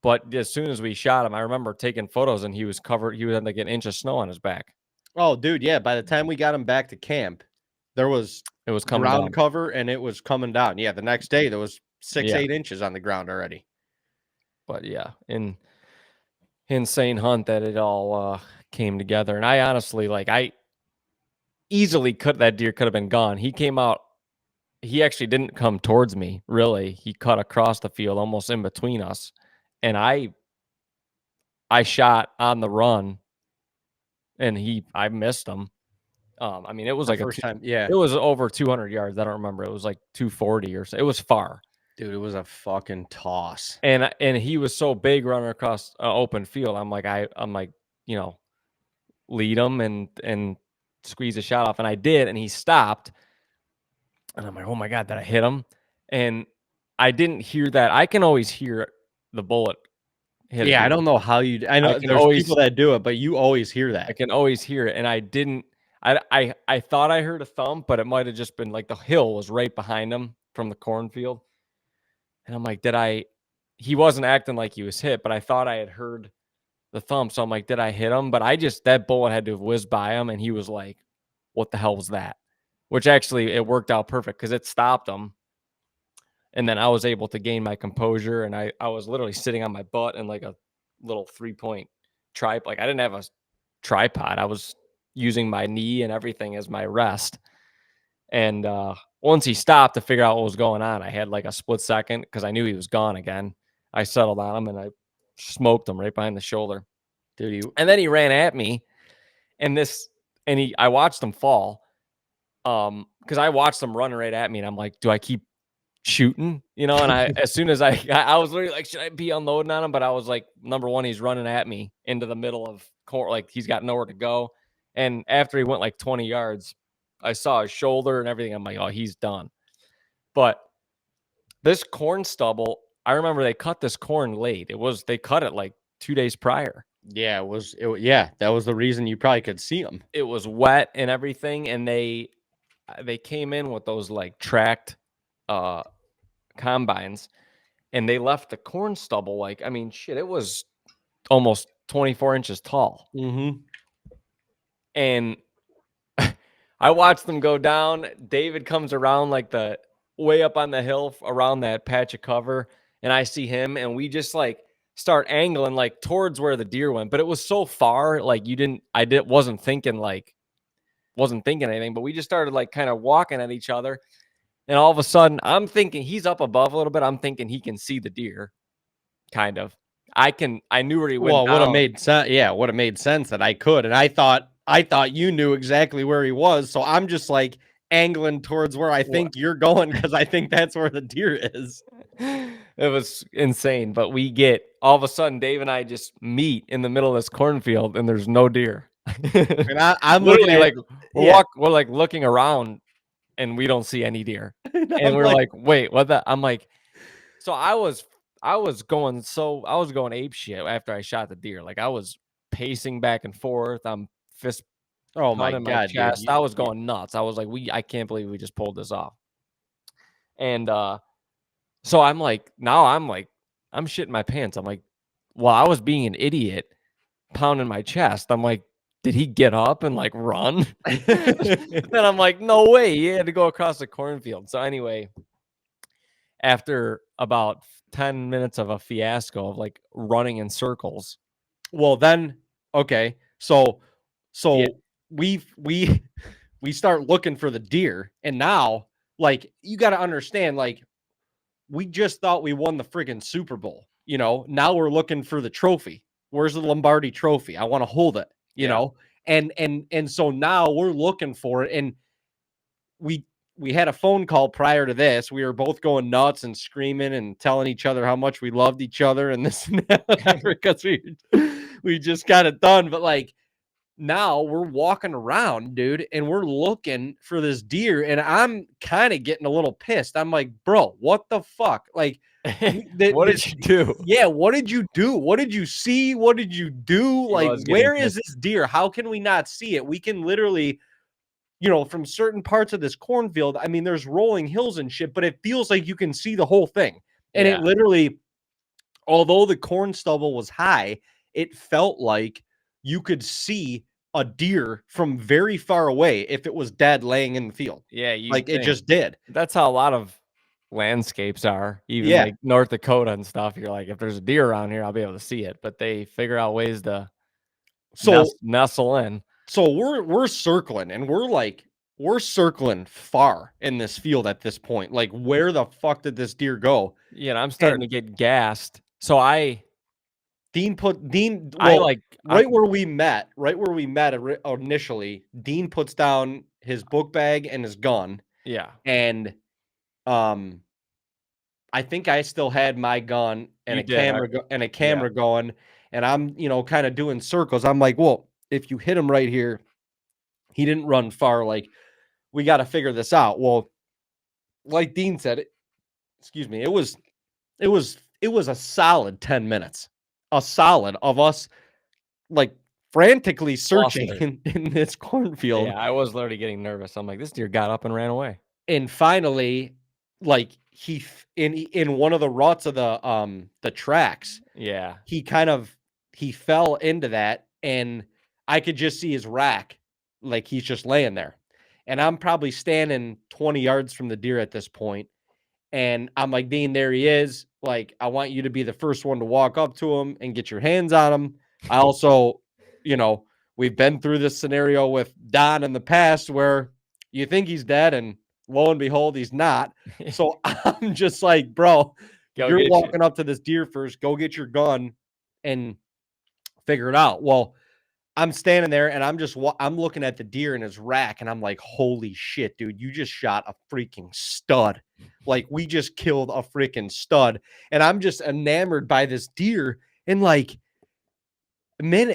But as soon as we shot him, I remember taking photos and he was covered. He had like an inch of snow on his back. Oh, dude, yeah. By the time we got him back to camp, there was It was coming ground down. cover and it was coming down. Yeah, the next day there was six, Yeah. 8 inches on the ground already. But yeah, insane hunt that it all came together. And I honestly, like, I easily that deer could have been gone. He came out. He actually didn't come towards me, really. He cut across the field almost in between us. And I shot on the run and I missed him. I mean, it was The like first time, yeah. it was over 200 yards. I don't remember. It was like 240 or so. It was far. Dude, it was a fucking toss. And he was so big running across an open field. I'm like, lead him and squeeze a shot off. And I did, and he stopped. And I'm like, oh my God, did I hit him? And I didn't hear that. I can always hear the bullet hit a Yeah, I deer. don't know how I I know can there's always people that do it, but you always hear I that. can always hear it. And I didn't I thought I heard a thump, but it might have just been like the hill was right behind him from the cornfield. And I'm like, he wasn't acting like he was hit, but I thought I had heard the thump. So I'm like, did I hit him? But that bullet had to have whizzed by him. And he was like, what the hell was that? Which actually, it worked out perfect because it stopped him. And then I was able to gain my composure. And I was literally sitting on my butt in like a little 3-point tripod. Like, I didn't have a tripod. I was using my knee and everything as my rest. And once he stopped to figure out what was going on, I had like a split second because I knew he was gone again. I settled on him and I smoked him right behind the shoulder. Dude, And then he ran at me, I watched him fall, because I watched them running right at me, and I'm like, do I keep shooting? And as soon as I was literally like, should I be unloading on him? But I was like, number one, he's running at me into the middle of court, like he's got nowhere to go. And after he went like 20 yards, I saw his shoulder and everything. I'm like, oh, he's done. But this corn stubble, I remember they cut this corn late. They cut it like 2 days prior. Yeah, that was the reason you probably could see them. It was wet and everything, and they came in with those like tracked combines, and they left the corn stubble like, I mean, shit, it was almost 24 inches tall. Mm-hmm. And I watched them go down. David comes around like the way up on the hill around that patch of cover, and I see him, and we just like start angling like towards where the deer went. But it was so far, like wasn't thinking anything, but we just started like kind of walking at each other. And all of a sudden, I'm thinking he's up above a little bit. I'm thinking he can see the deer, kind of. I knew where he went. Well, would have made sense. Yeah, would have made sense that I could, and I thought you knew exactly where he was. So I'm just like angling towards where I think you're going because I think that's where the deer is. It was insane. But we get all of a sudden, Dave and I just meet in the middle of this cornfield, and there's no deer. And I'm literally looking at, like we're like looking around, and we don't see any deer. And we're like, wait, what the? I'm like, so I was going ape shit after I shot the deer. Like I was pacing back and forth. I'm fist my God, chest. dude. I was going nuts. I was like, I can't believe we just pulled this off. And so I'm like, I'm shitting my pants. I'm like, well, I was being an idiot, pounding my chest. I'm like, did he get up and like run? Then I'm like, no way. He had to go across the cornfield. So anyway, after about 10 minutes of a fiasco of like running in circles. Well, then, okay. So Yeah. we start looking for the deer, and now, like, you got to understand, like, we just thought we won the friggin' Super Bowl. Now we're looking for the trophy. Where's the Lombardi trophy? I want to hold it, you know? And so now we're looking for it. And we had a phone call prior to this. We were both going nuts and screaming and telling each other how much we loved each other and this and that because we just got it done. But like, now we're walking around, dude, and we're looking for this deer, and I'm kind of getting a little pissed. I'm like, bro, what the fuck? Like, what did you do? Yeah, what did you do? What did you see? What did you do? Like, where is this deer? How can we not see it? We can literally, from certain parts of this cornfield, I mean, there's rolling hills and shit, but it feels like you can see the whole thing. And it literally, although the corn stubble was high, it felt like you could see a deer from very far away if it was dead laying in the field. Yeah, it just did. That's how a lot of landscapes are, even like North Dakota and stuff. You're like, if there's a deer around here, I'll be able to see it. But they figure out ways to nestle in. So we're circling, and we're circling far in this field at this point. Like, where the fuck did this deer go? Yeah, and I'm starting to get gassed. So right where we met initially, Dean puts down his book bag and his gun. Yeah. And I think I still had my gun and a camera going, and I'm, kind of doing circles. I'm like, well, if you hit him right here, he didn't run far. Like, we got to figure this out. Well, like Dean said, it was a solid 10 minutes. A solid of us like frantically searching in this cornfield. Yeah, I was literally getting nervous. I'm like, this deer got up and ran away. And finally, like, he in one of the ruts of the tracks. Yeah. He fell into that, and I could just see his rack, like he's just laying there. And I'm probably standing 20 yards from the deer at this point. And I'm like, Dean, there he is. Like, I want you to be the first one to walk up to him and get your hands on him. I also, we've been through this scenario with Don in the past where you think he's dead and lo and behold, he's not. So I'm just like, bro, you're walking up to this deer first. Go get your gun and figure it out. Well, I'm standing there and I'm looking at the deer in his rack and I'm like, holy shit, dude, you just shot a freaking stud. Like we just killed a freaking stud. And I'm just enamored by this deer. And like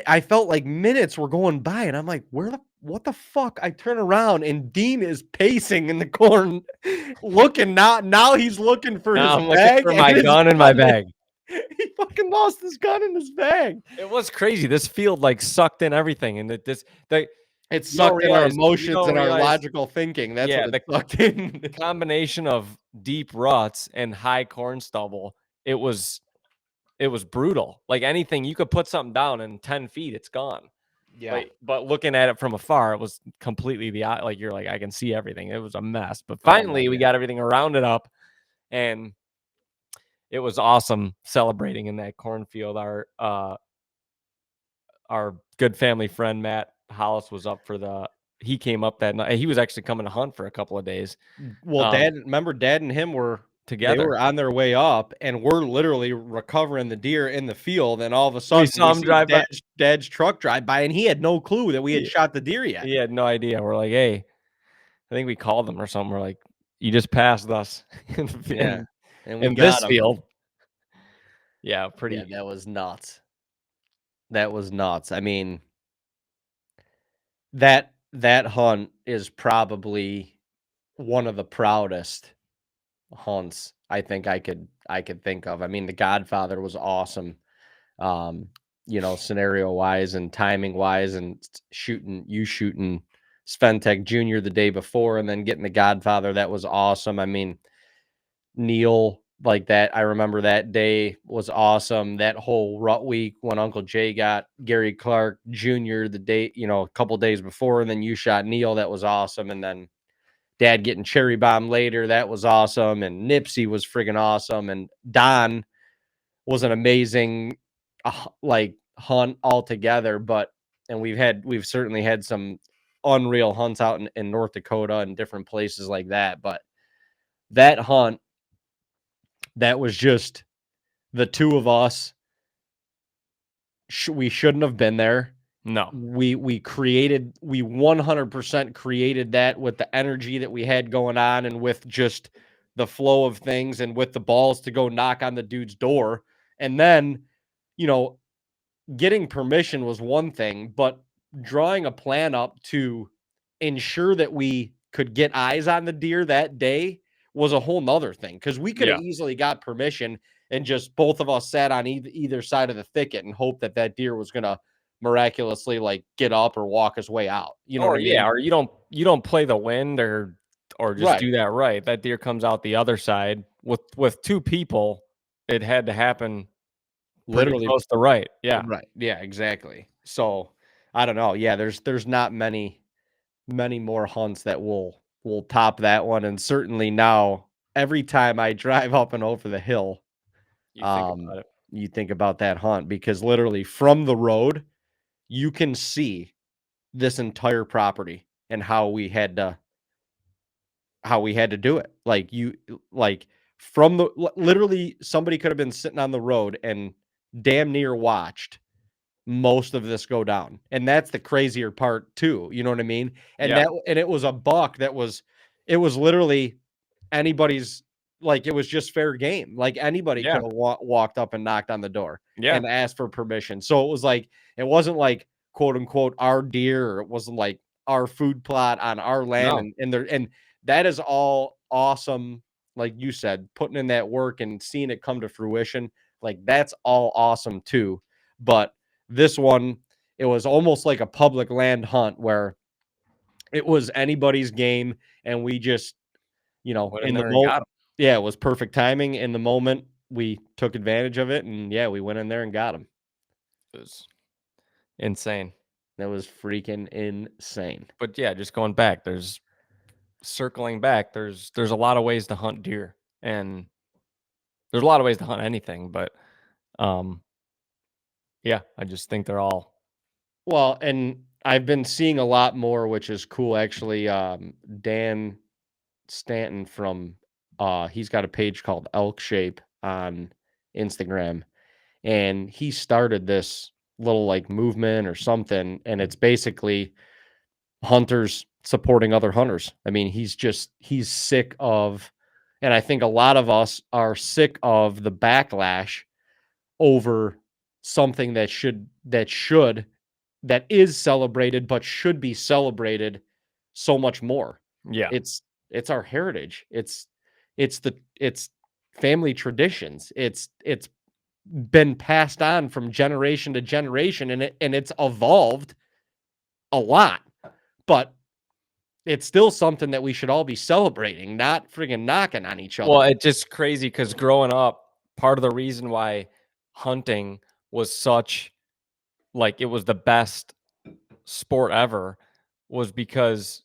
I felt like minutes were going by and I'm like, what the fuck? I turn around and Dean is pacing in the corner looking now he's looking for Now his I'm looking bag for and my his gun in my gun. bag. He fucking lost his gun in his bag. It was crazy. This field like sucked in everything, and It you don't sucked in our realize you emotions don't and our realize logical thinking. That's yeah, what it the sucked in. combination of deep ruts and high corn stubble. It was brutal. Like anything, you could put something down in 10 feet, it's gone. Yeah. But looking at it from afar, it was completely like you're like I can see everything. It was a mess. But Oh my finally, we God. got everything rounded up, and it was awesome celebrating in that cornfield. Our good family friend Matt Hollis was up for he came up that night. He was actually coming to hunt for a couple of days. Well, remember Dad and him they Together. were on their way up and we're literally recovering the deer in the field. And all of a We sudden saw we him see drive by. Dad's truck drive by and he had no clue that we had He, shot the deer yet. he had no idea. We're like, hey, I think we called him or something. We're like, you just passed us Yeah. And we in got this him. field. Yeah, Yeah, pretty. that was nuts. That was nuts. I mean, that hunt is probably one of the proudest hunts I could think of. I mean, The Godfather was awesome. Scenario wise and timing wise and shooting Sventek Jr. the day before and then getting The Godfather, that was awesome. I mean, Neil, like that, I remember that day was awesome. That whole rut week when Uncle Jay got Gary Clark Jr. the day, a couple days before, and then you shot Neil, that was awesome. And then Dad getting Cherry Bomb later, that was awesome. And Nipsey was friggin' awesome. And Don was an amazing hunt altogether. And we've certainly had some unreal hunts out in North Dakota and different places like that. But that hunt, that was just the two of us. We shouldn't have been there. No. We 100% created that with the energy that we had going on and with just the flow of things and with the balls to go knock on the dude's door. And then, getting permission was one thing, but drawing a plan up to ensure that we could get eyes on the deer that day was a whole nother thing, because we could have Yeah. easily got permission and just both of us sat on either side of the thicket and hoped that deer was going to miraculously like get up or walk his way out. You know what Or I mean? or you don't play the wind or just Right. do that right. That deer comes out the other side with two people. It had to happen pretty Literally. close to right. Yeah. Right. Yeah, exactly. So I don't know. Yeah, there's not many more hunts that will top that one. And certainly now, every time I drive up and over the hill, You think about it. you think about that hunt, because literally from the road, you can see this entire property and how we had to do it. Like from literally somebody could have been sitting on the road and damn near watched most of this go down. And that's the crazier part too. You know what I mean? Yeah. And it was a buck it was literally anybody's, like, it was just fair game. Like anybody Yeah. could have walked up and knocked on the door Yeah. and asked for permission. So it was like, it wasn't like quote unquote our deer, or it wasn't like our food plot on our land. No. And that is all awesome. Like you said, putting in that work and seeing it come to fruition, like that's all awesome too. But this one, it was almost like a public land hunt where it was anybody's game, and we just, Went in in the there and got him. yeah, it was perfect timing. In the moment, we took advantage of it, and yeah, we went in there and got him. It was insane. That was freaking insane. But yeah, just going back, circling back, there's a lot of ways to hunt deer, and there's a lot of ways to hunt anything, but um yeah, I just think they're all Well, and I've been seeing a lot more, which is cool actually. Dan Stanton from he's got a page called Elk Shape on Instagram, and he started this little like movement or something, and it's basically hunters supporting other hunters. I mean, he's sick of, and I think a lot of us are sick of the backlash over something that is celebrated but should be celebrated so much more. Yeah. It's our heritage. It's family traditions. It's been passed on from generation to generation, and it's evolved a lot. But it's still something that we should all be celebrating, not friggin' knocking on each other. Well, it's just crazy because growing up, part of the reason why hunting was such like it was the best sport ever was because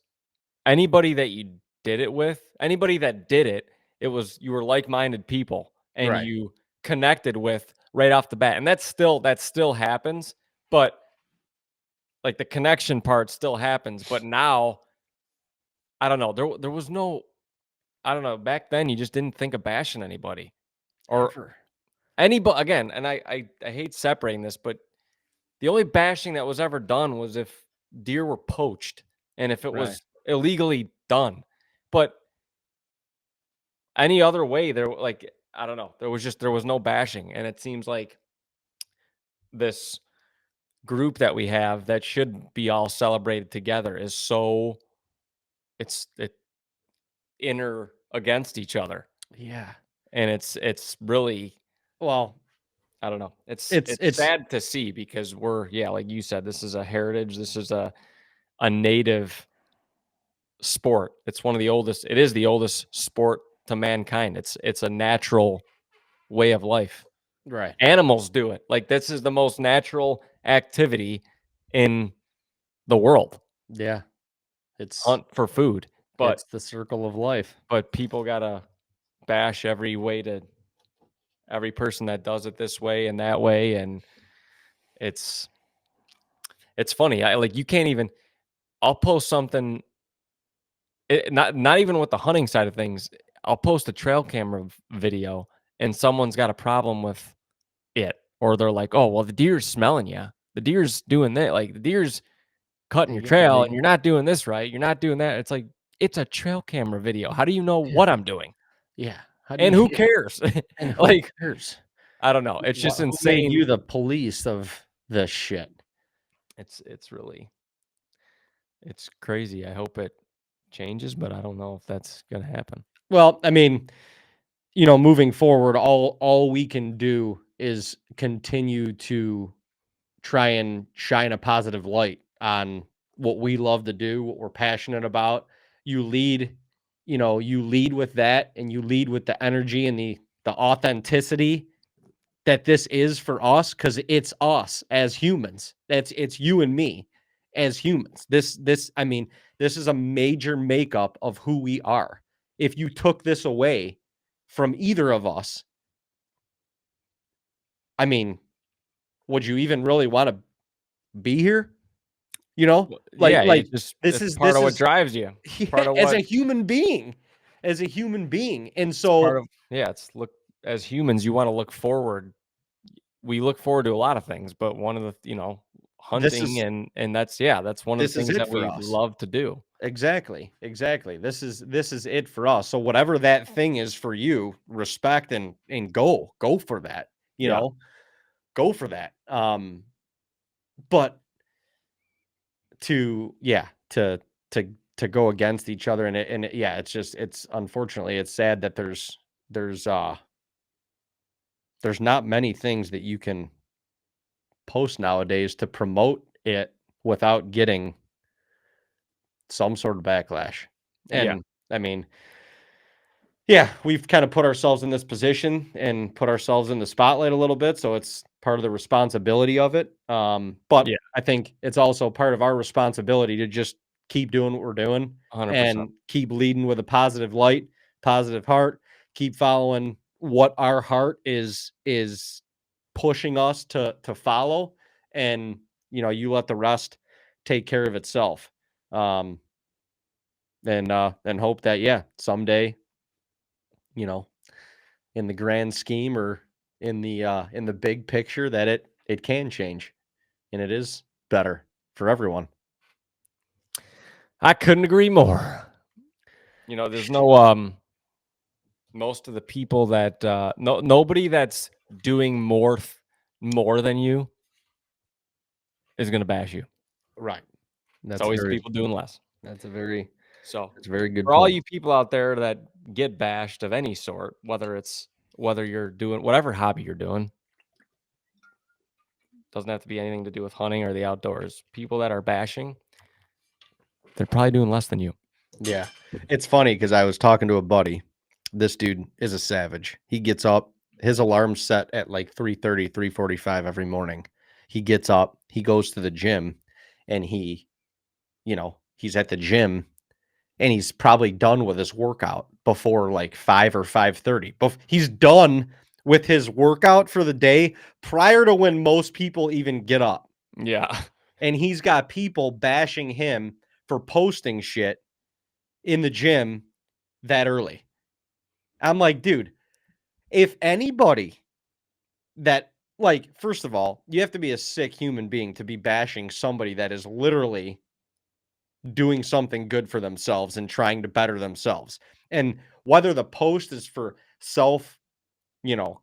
anybody that you did it with, anybody that did it, it was you were like-minded people and Right. you connected with right off the bat. And that still happens, but like the connection part still happens. But now, I don't know. There was no I don't know. Back then, you just didn't think of bashing anybody or Ever. anybody again. And I hate separating this, but the only bashing that was ever done was if deer were poached and if it Right. was illegally done. But any other way, there like I don't know. There was no bashing, and it seems like this group that we have that should be all celebrated together is so it inner against each other, Yeah. and it's really Well, I don't know. It's it's sad to see because we're yeah, like you said, this is a heritage. This is a native sport. It's one of the oldest. It is the oldest sport to mankind. It's a natural way of life. right. Animals do it. Like this is the most natural activity in the world. Yeah. It's Hunt for food. But it's the circle of life. people gotta bash every person that does it this way and that way. And it's it's funny. I like you can't even I'll post something not even with the hunting side of things. I'll post a trail camera video and someone's got a problem with it. Or they're like, oh well the deer's smelling you. The deer's doing that. Like the deer's cutting your Yeah, trail and you're not doing this right. You're not doing that. It's like, it's a trail camera video. How do you know yeah, what I'm doing? yeah. How do And you who cares? and who Like, cares? I don't know. It's just Who made insane. you the police of this shit? It's really it's crazy. I hope it changes, but I don't know if that's gonna happen. Well, I mean, moving forward, all we can do is continue to try and shine a positive light on what we love to do, what we're passionate about. You lead, you lead with that, and you lead with the energy and the authenticity that this is for us, because it's us as humans. It's you and me as humans. I mean, this is a major makeup of who we are. If you took this away from either of us, I mean, would you even really want to be here? Yeah, Like this it's is part this of what is drives you. It's part yeah, of as what a human being, as a human being. And it's part so of yeah, it's look as humans, you want to look forward. We look forward to a lot of things, but one of the, this hunting is and that's yeah, that's one of the this is things it that for we us. love to do. Exactly. Exactly. This is it for us. So whatever that thing is for you, respect and go for that. You Yeah, know, go for that. But to yeah, to go against each other, yeah, it's unfortunately it's sad that there's there's not many things that you can post nowadays to promote it without getting some sort of backlash. yeah, And I mean, yeah, we've kind of put ourselves in this position and put ourselves in the spotlight a little bit, so it's part of the responsibility of it. But yeah, I think it's also part of our responsibility to just keep doing what we're doing 100%. and keep leading with a positive light, positive heart, keep following what our heart is pushing us to follow, and you let the rest take care of itself. Um, and hope that yeah, someday, you know, in the grand scheme or in the big picture, that it can change. and it is better for everyone. I couldn't agree more. There's no most of the people that nobody that's doing more than you is going to bash you. Right. It's always the people doing less. That's a very good For all point. you people out there that get bashed of any sort, whether you're doing whatever hobby you're doing, doesn't have to be anything to do with hunting or the outdoors. People that are bashing, they're probably doing less than you. Yeah. It's funny because I was talking to a buddy. This dude is a savage. He gets up, his alarm's set at like 3:30, 3:45 every morning. He gets up, he goes to the gym, and he's at the gym and he's probably done with his workout before like 5 or 5:30. He's done with his workout for the day prior to when most people even get up. Yeah. And he's got people bashing him for posting shit in the gym that early. I'm like, dude, if anybody that, like, first of all, you have to be a sick human being to be bashing somebody that is literally doing something good for themselves and trying to better themselves. And whether the post is for self,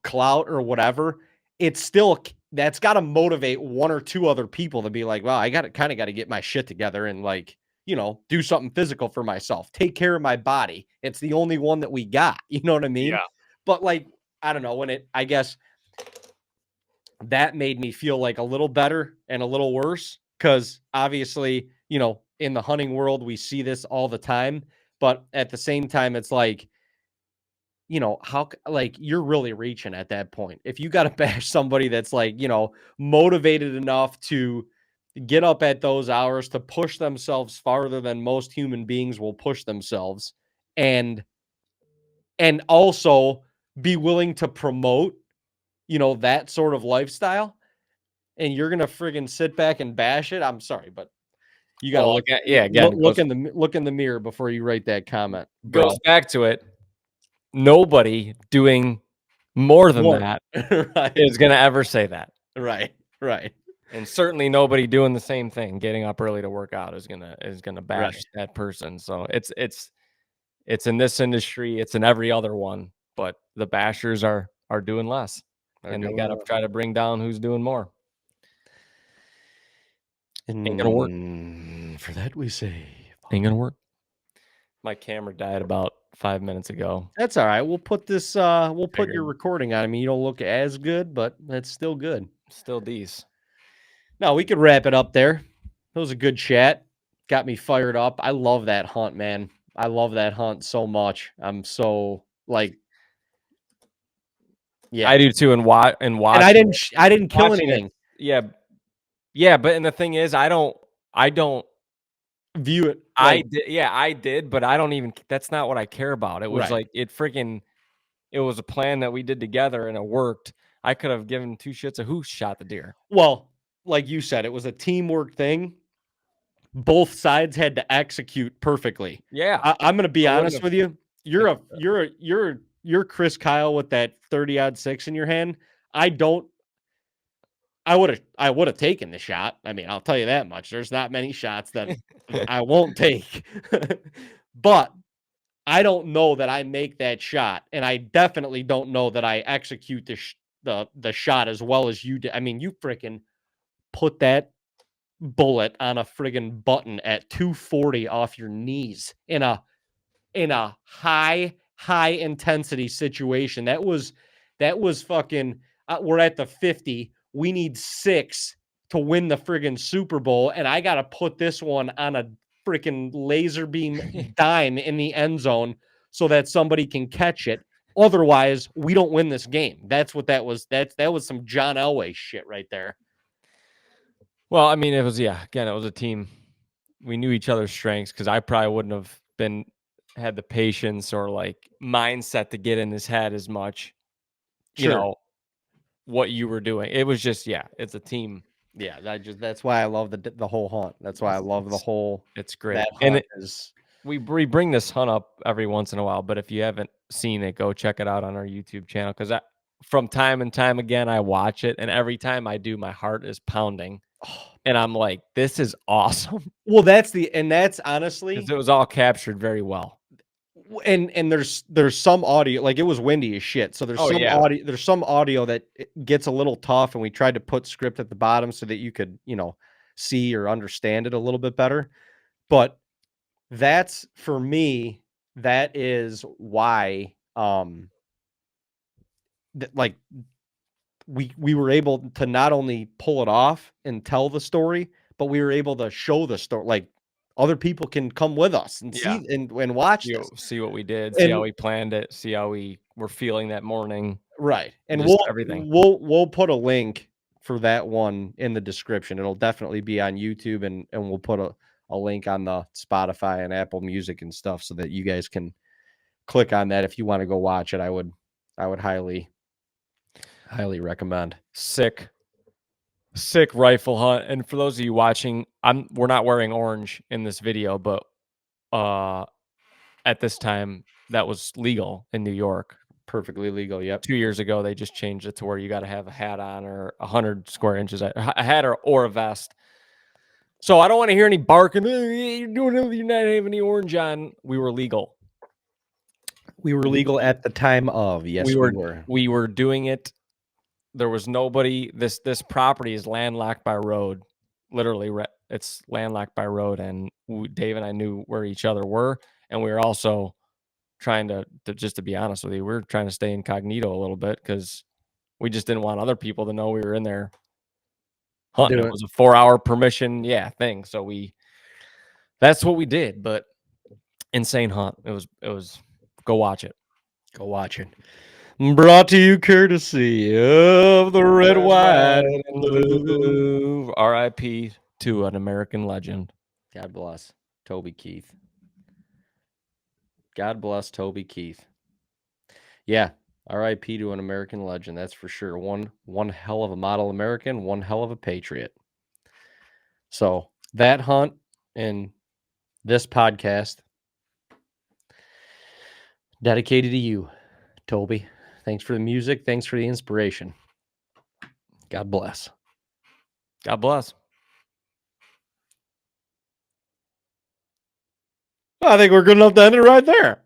clout or whatever, it's still that's got to motivate one or two other people to be like, well, I got to get my shit together and like, do something physical for myself, take care of my body. It's the only one that we got. You know what I mean? Yeah. But like, I don't know, I guess that made me feel like a little better and a little worse because obviously, in the hunting world, we see this all the time. But at the same time, it's like, how, like, you're really reaching at that point. If you got to bash somebody that's like, motivated enough to get up at those hours to push themselves farther than most human beings will push themselves and also be willing to promote, that sort of lifestyle, and you're going to friggin' sit back and bash it. I'm sorry, but you got to look in the mirror before you write that comment, bro. Goes back to it. Nobody doing more than that right. is going to ever say that. Right. And certainly nobody doing the same thing, getting up early to work out is gonna bash that person. So it's in this industry, it's in every other one, but the bashers are doing less. And they got to try to bring down who's doing more. Ain't gonna work. For that we say, Ain't gonna work. My camera died about 5 minutes ago. That's all right. We'll put this. We'll put your recording on. I mean, you don't look as good, but that's still good. Still decent. No, we could wrap it up there. That was a good chat. Got me fired up. I love that hunt, man. I love that hunt so much. I'm so like, yeah, I do too. And watch. And I didn't kill anything. Yeah. But and the thing is, I don't view it. Like, I did, but I don't even. That's not what I care about. It was like it was a plan that we did together, and it worked. I could have given two shits of who shot the deer. Well, like you said, it was a teamwork thing. Both sides had to execute perfectly. Yeah, I'm going to be honest with you. You're Chris Kyle with that 30-06 in your hand. I would have taken the shot. I mean, I'll tell you that much. There's not many shots that I won't take. But I don't know that I make that shot, and I definitely don't know that I execute the shot as well as you did. I mean, you freaking put that bullet on a friggin' button at 240 off your knees in a high intensity situation. That was fucking we're at the 50. We need 6 to win the friggin' Super Bowl, and I got to put this one on a freaking laser beam dime in the end zone so that somebody can catch it. Otherwise, we don't win this game. That's what that was. That was some John Elway shit right there. Well, I mean, it was again, it was a team. We knew each other's strengths because I probably wouldn't have had the patience or like mindset to get in his head as much. Sure. You know what you were doing. It was just it's a team. Yeah, that's why I love the whole hunt. That's why I love the whole. It's great. That and hunt is. We bring this hunt up every once in a while, but if you haven't seen it, go check it out on our YouTube channel because from time and time again I watch it, and every time I do, my heart is pounding. And I'm like, this is awesome. Well, that's honestly, Because it was all captured very well. and there's some audio, like, it was windy as shit, so there's some audio that gets a little tough, and we tried to put script at the bottom so that you could, see or understand it a little bit better. But that's, for me, that is why, like, we were able to not only pull it off and tell the story, but we were able to show the story. Like, other people can come with us and see and watch this. See what we did, see And how we planned it, see how we were feeling that morning. right. And Just everything. we'll put a link for that one in the description. It'll definitely be on YouTube, and we'll put a link on the Spotify and Apple Music and stuff so that you guys can click on that if you want to go watch it. I would highly recommend. Sick rifle hunt. And for those of you watching, we're not wearing orange in this video, but at this time that was legal in New York. Perfectly legal. Yep. 2 years ago they just changed it to where you got to have a hat on or 100 square inches, a hat or a vest. So I don't want to hear any barking. You're not having any orange on. We were legal. We were legal at the time of. Yes, we were. We were doing it. There was nobody. This property is landlocked by road. Literally, it's landlocked by road. And Dave and I knew where each other were, and we were also trying to just to be honest with you, we were trying to stay incognito a little bit because we just didn't want other people to know we were in there hunting. It was a 4-hour permission, thing. So that's what we did. But insane hunt. It was. Go watch it. Go watch it. Brought to you courtesy of the Red, White, and Blue. R.I.P. to an American legend. God bless Toby Keith. God bless Toby Keith. Yeah, R.I.P. to an American legend. That's for sure. One hell of a model American, one hell of a patriot. So that hunt and this podcast dedicated to you, Toby. Thanks for the music. Thanks for the inspiration. God bless. God bless. I think we're good enough to end it right there.